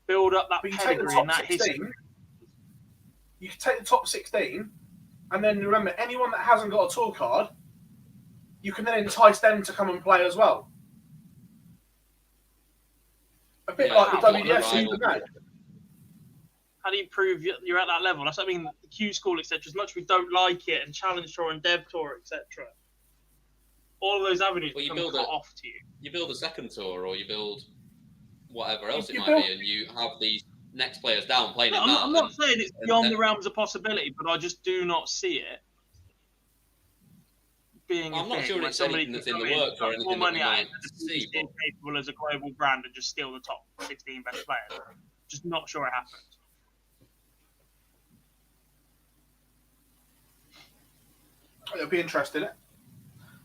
Build up that pedigree and that history. You can take the top 16, and then remember, anyone that hasn't got a tour card, you can then entice them to come and play as well. A bit like the WDF season now. How do you prove you're at that level? That's what I mean. The Q School, etc. As much as we don't like it, and Challenge Tour and Dev Tour, etc. All of those avenues become cut off to you. You build a second tour, or you build whatever else it might be, and you have these next players down playing in that. I'm not saying it's beyond the realms of possibility, but I just do not see it being. I'm not sure it's anything that's in the works or anything more money that we out might see. Still capable as a global brand and just steal the top 16 best players. Just not sure it happens. It'll be interesting.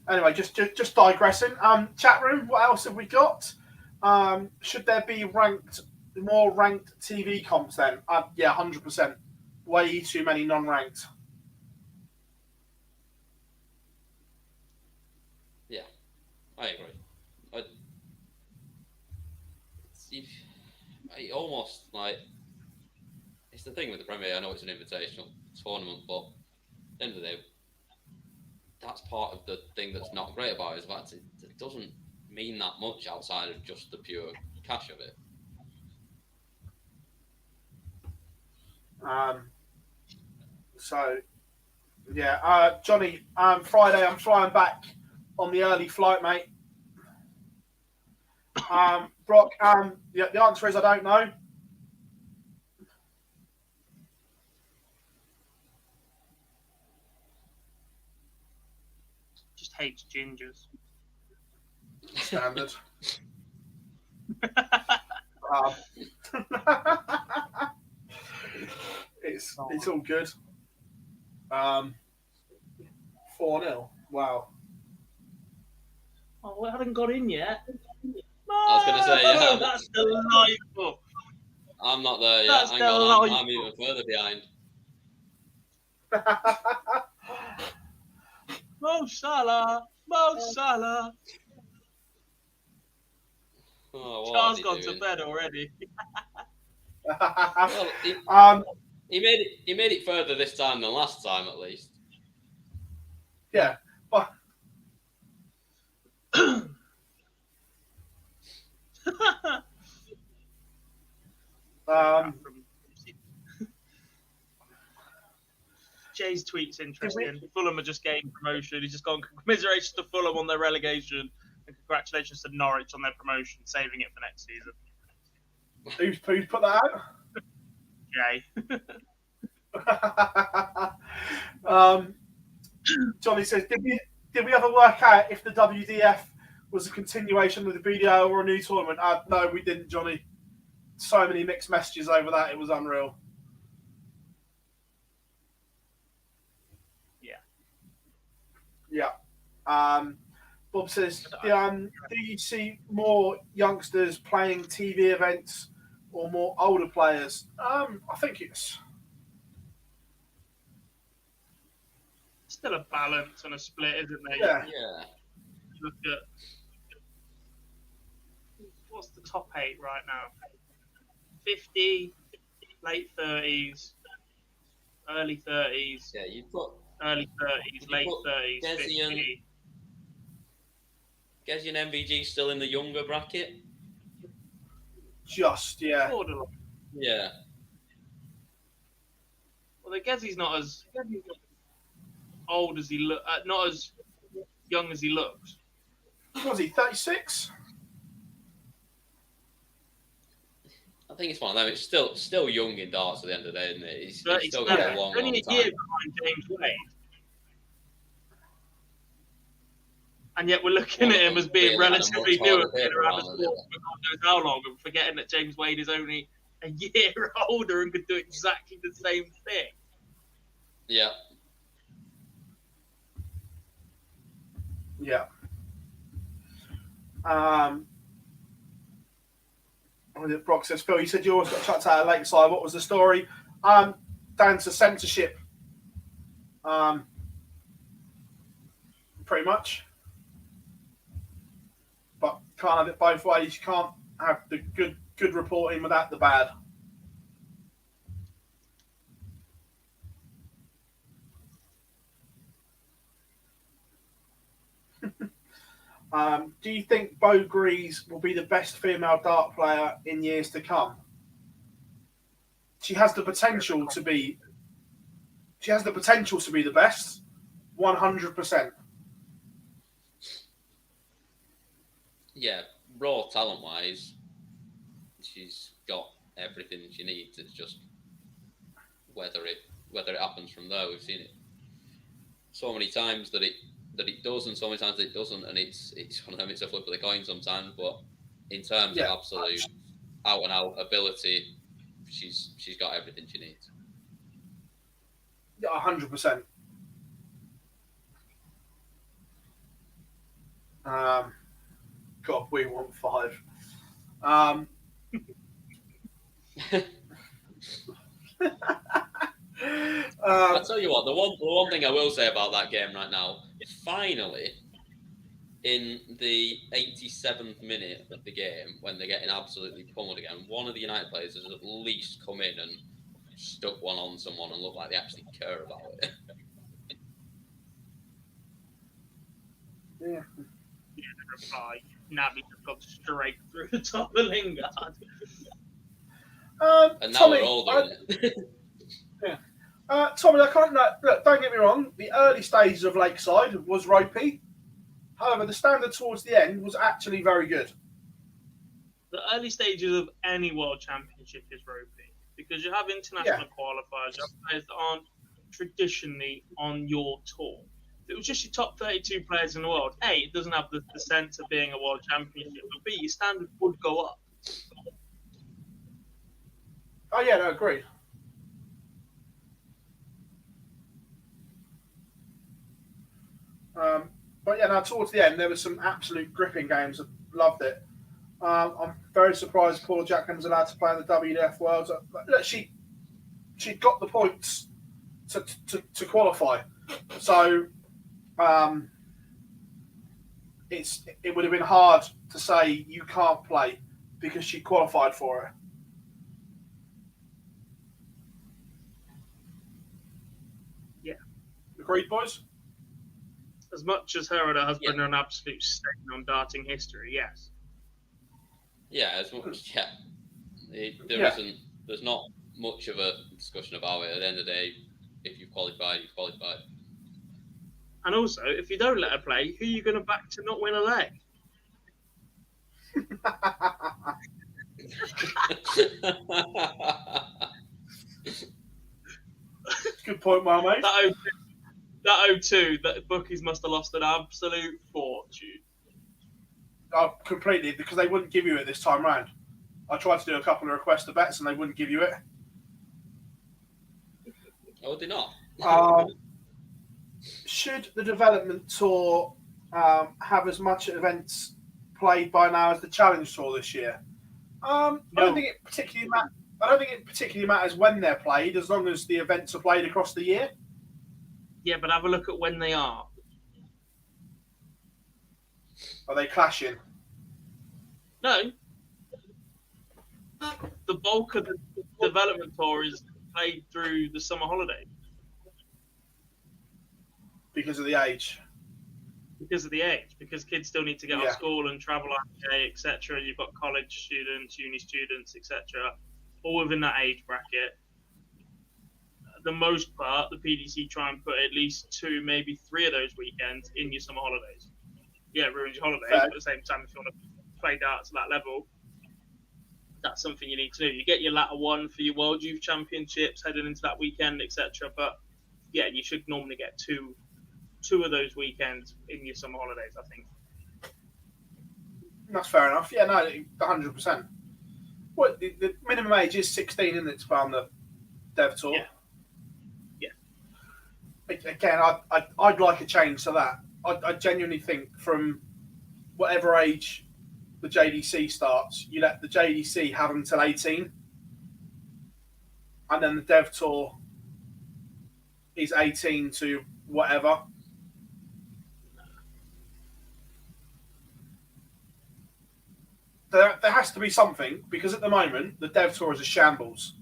Anyway, just digressing. Chat room. What else have we got? Should there be more ranked TV comps then? Yeah, 100%. Way too many non-ranked. Yeah, I agree. I almost like it's the thing with the Premier. I know it's an invitational tournament, but at the end of the day, that's part of the thing that's not great about it. Is that it doesn't mean that much outside of just the pure cash of it. So, yeah, Johnny, Friday I'm flying back on the early flight, mate. Brock, yeah, the answer is I don't know. Just hates gingers. Standard. It's all good. 4-0. Wow. Oh, we haven't got in yet. I was going to say, yeah. That's delightful. I'm not there yet. Hang on, I'm even further behind. Mo Salah. Oh, Charles gone to bed already. Well, he made it further this time than last time, at least. Yeah, but Jay's tweet's interesting. Fulham are just getting promotion. He's just gone, commiserations to Fulham on their relegation and congratulations to Norwich on their promotion, saving it for next season. Who's put that out? Jay. Johnny says, did we ever work out if the WDF was a continuation of the BDO or a new tournament? No, we didn't, Johnny. So many mixed messages over that, it was unreal. Bob says, do you see more youngsters playing TV events or more older players? I think it's still a balance and a split, isn't there? yeah. Yeah. Look at what's the top 8 right now? 50, late 30s, early 30s, Yeah, you've got early 30s, late 30s, Gezi 50. Gezi and MVG still in the younger bracket. Just yeah. Borderline. Yeah. Well, the Gezi's not as old as he not as young as he looks. What was he 36? I think it's one of them. It's still young in darts at the end of the day, isn't it? He's still got a long, only long a time. year behind James Wade. And yet we're looking at him as being relatively new and been around the sport for God knows how long, and forgetting that James Wade is only a year older and could do exactly the same thing. Yeah. Yeah. Brock says, Phil, you said you always got chucked out of Lakeside. What was the story? Down to censorship. Pretty much. But can't have it both ways. You can't have the good reporting without the bad. Do you think Bo Grease will be the best female dart player in years to come? She has the potential to be. She has the potential to be the best, 100%. Yeah, raw talent-wise, she's got everything she needs. It's just whether it happens from there. We've seen it so many times that it does, and so many times that it doesn't, and it's one of them. It's a flip of the coin sometimes. But in terms of absolute out and out ability, she's got everything she needs. Yeah, 100%. God, we want 5. I tell you what, the one thing I will say about that game right now, finally, in the 87th minute of the game, when they're getting absolutely pummeled again, one of the United players has at least come in and stuck one on someone and looked like they actually care about it. Yeah. Reply. Navi just got straight through the top of Lingard. And now Tommy, we're all doing it. Yeah. Tommy, I can't. Look, don't get me wrong. The early stages of Lakeside was ropey. However, the standard towards the end was actually very good. The early stages of any World Championship is ropey because you have international qualifiers, you have players that aren't traditionally on your tour. If it was just your top 32 players in the world, A, it doesn't have the sense of being a World Championship, but B, your standard would go up. Oh, yeah, no, agreed. But yeah, now towards the end, there was some absolute gripping games. I loved it. I'm very surprised Paula Jackman was allowed to play in the WDF Worlds. Look, she got the points to qualify. So it would have been hard to say you can't play because she qualified for it. Yeah. Agreed, boys? As much as her and her husband are an absolute stain on darting history, yes. Yeah, as much. Yeah, there's not much of a discussion about it. At the end of the day, if you've qualified, you've qualified. And also, if you don't let her play, who are you going to back to not win a leg? Good point, my mate. That 0-2, that bookies must have lost an absolute fortune. Oh, completely, because they wouldn't give you it this time round. I tried to do a couple of request to bets and they wouldn't give you it. Oh, they not? Should the development tour have as much events played by now as the Challenge Tour this year? I don't think it particularly matters when they're played, as long as the events are played across the year. Yeah, but have a look at when they are. Are they clashing? No. The bulk of the development tour is played through the summer holiday. Because of the age. Because of the age. Because kids still need to get off school and travel out day, etc. You've got college students, uni students, etc. All within that age bracket. The most part, the PDC try and put at least 2, maybe 3 of those weekends in your summer holidays. Yeah, it ruins your holidays, but at the same time, if you want to play darts at that level, that's something you need to do. You get your latter one for your World Youth Championships heading into that weekend, etc. But yeah, you should normally get two of those weekends in your summer holidays, I think. That's fair enough. Yeah, no, 100%. What the minimum age is 16, isn't it, to play on the Dev Tour? Yeah. Again, I'd like a change to that. I genuinely think from whatever age the JDC starts, you let the JDC have until 18, and then the Dev Tour is 18 to whatever. There has to be something, because at the moment the Dev Tour is a shambles.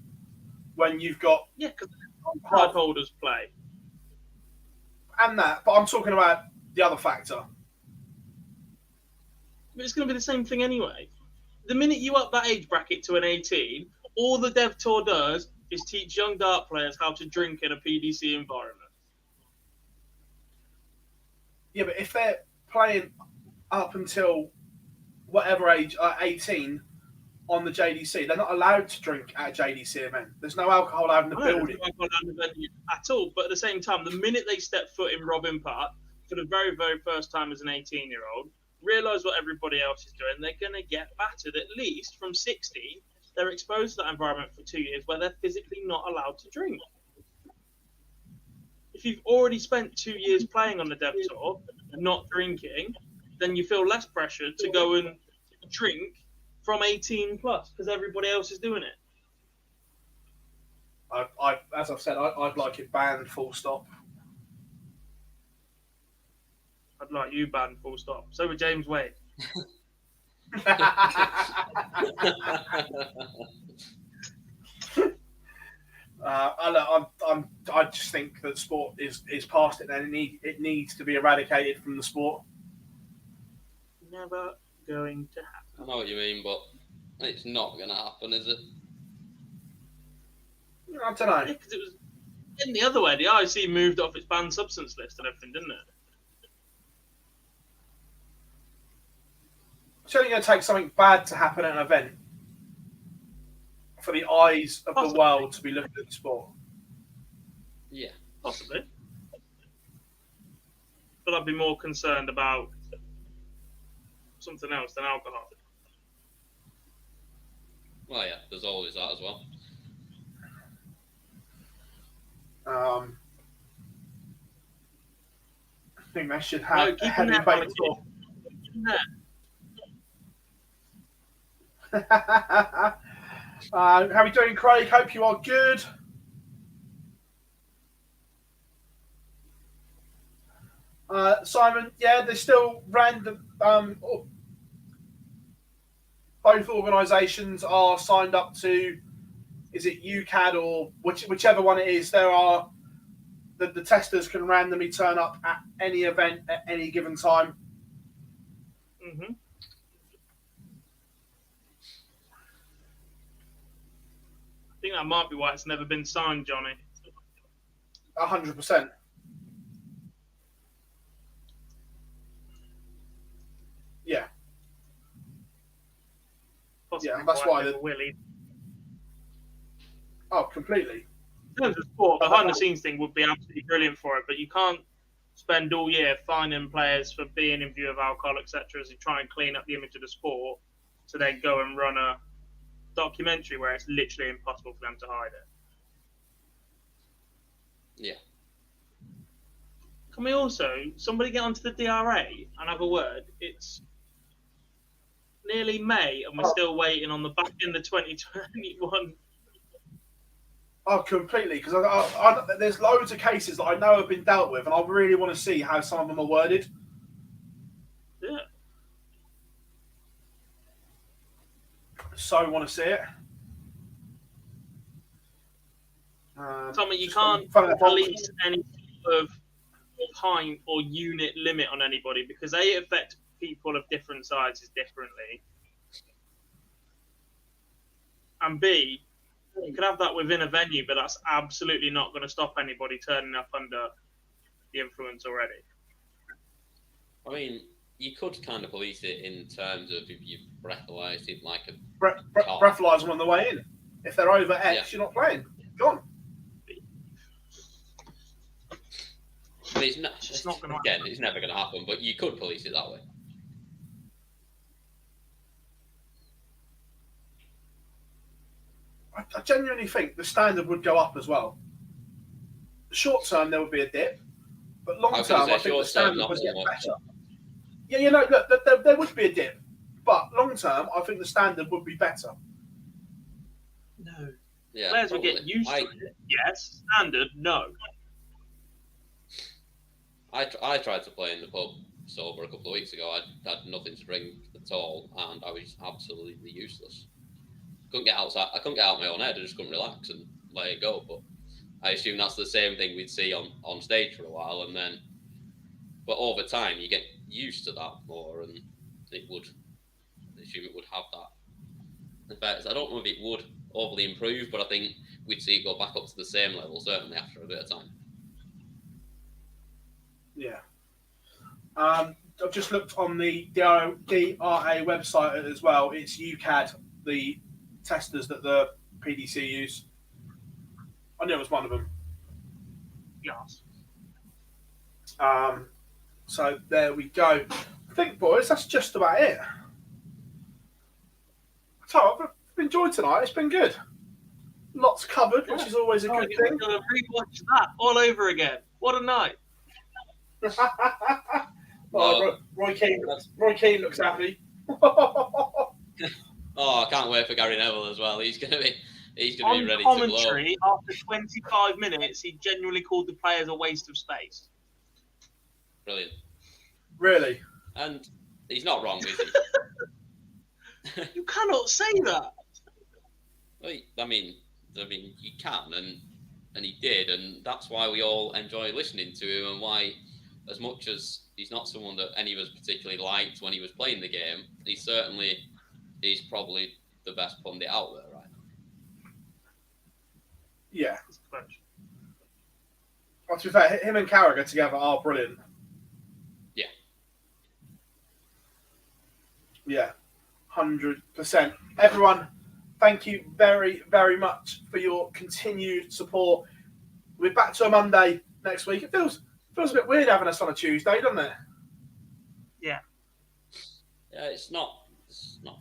When you've got because card holders play. And that, but I'm talking about the other factor. But it's going to be the same thing anyway. The minute you up that age bracket to an 18, all the Dev Tour does is teach young dart players how to drink in a PDC environment. Yeah, but if they're playing up until whatever age, 18, on the JDC, they're not allowed to drink at a JDC event. There's no alcohol allowed in the building. There's no alcohol allowed in the venue at all. But at the same time, the minute they step foot in Robin Park for the very, very first time as an 18-year-old, realise what everybody else is doing, they're going to get battered at least from 16. They're exposed to that environment for 2 years where they're physically not allowed to drink. If you've already spent 2 years playing on the Dev Tour and not drinking, then you feel less pressured to go and drink from 18 plus because everybody else is doing it. As I've said, I'd like it banned, full stop. I'd like you banned, full stop. So would James Wade. I just think that sport is past it, and it needs to be eradicated from the sport. Never going to happen. I know what you mean, but it's not going to happen, is it? I don't know. Yeah, because it was in the other way. The IC moved off its banned substance list and everything, didn't it? It's only going to take something bad to happen at an event for the eyes of the world to be looking at the sport. Yeah. Possibly. But I'd be more concerned about something else than alcohol. Well, yeah, there's always that as well. I think they should have a heavy debate as well. How are we doing, Craig? Hope you are good. Simon, yeah, there's still random. Both organisations are signed up to, is it UCAD or whichever one it is, there are, the testers can randomly turn up at any event at any given time. Mm-hmm. I think that might be why it's never been signed, Johnny. 100%. Yeah. Possibly yeah, that's why. Willie. Oh, completely. In terms of sport, behind the scenes thing would be absolutely brilliant for it, but you can't spend all year fining players for being in view of alcohol, etc., as you try and clean up the image of the sport, to then go and run a documentary where it's literally impossible for them to hide it. Yeah. Can we also, somebody get onto the DRA and have a word? It's nearly May and we're still waiting on the back end of 2021. Oh, completely. Because I, there's loads of cases that I know have been dealt with, and I really want to see how some of them are worded. Yeah. So want to see it. Tommy, you can't release any sort of pint or unit limit on anybody because it affects people of different sizes differently. And B, you could have that within a venue, but that's absolutely not going to stop anybody turning up under the influence already. I mean, you could kind of police it in terms of if you breathalyze it like a breathalyze them on the way in. If they're over X, you're not playing. Gone. But it's not going to happen. It's never going to happen, but you could police it that way. I genuinely think the standard would go up as well. Short term, there would be a dip, but long term, I think the standard would get better. Yeah, you know, look, there would be a dip, but long term, I think the standard would be better. No. Yeah, players would get used to it. Yes. Standard, no. I tried to play in the pub sober a couple of weeks ago. I had nothing to drink at all, and I was absolutely useless. Couldn't get outside. I couldn't get out of my own head. I just couldn't relax and let it go. But I assume that's the same thing we'd see on stage for a while, and then, but over time you get used to that more, and it would. I assume it would have that. In fact, I don't know if it would overly improve, but I think we'd see it go back up to the same level certainly after a bit of time. Yeah. I've just looked on the DRA website as well. It's UCAD, the testers that the PDC use. I knew it was one of them. Yes. So there we go. I think, boys, that's just about it. So I've enjoyed tonight. It's been good. Lots covered, which is always a good thing. I'm going to rewatch that all over again. What a night. Roy Keane looks happy. Oh, I can't wait for Gary Neville as well. He's gonna be ready to blow. On commentary, after 25 minutes, he genuinely called the players a waste of space. Brilliant. Really? And he's not wrong, is he? You cannot say that. Well, I mean, you can, and he did, and that's why we all enjoy listening to him, and why, as much as he's not someone that any of us particularly liked when he was playing the game, he's probably the best pundit out there right now. Yeah. Well, to be fair, him and Carragher together are brilliant. Yeah. Yeah. 100%. Everyone, thank you very, very much for your continued support. We're back to a Monday next week. It feels a bit weird having us on a Tuesday, doesn't it? Yeah. Yeah, it's not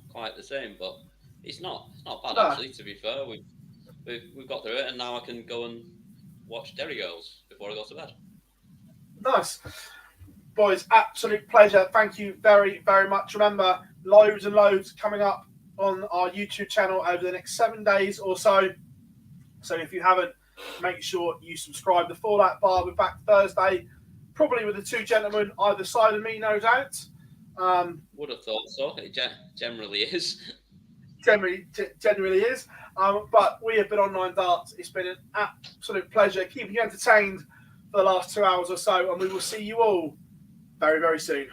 quite the same, but it's not bad actually. To be fair, we've got through it, and now I can go and watch Derry Girls before I go to bed. Nice, boys. Absolute pleasure. Thank you very, very much. Remember, loads and loads coming up on our YouTube channel over the next 7 days or so. So if you haven't, make sure you subscribe. The Fallout Bar, we're back Thursday, probably with the two gentlemen either side of me, no doubt. Would have thought so. It generally is. Generally is. But we have been on 9 Darts. It's been an absolute pleasure keeping you entertained for the last 2 hours or so, and we will see you all very, very soon.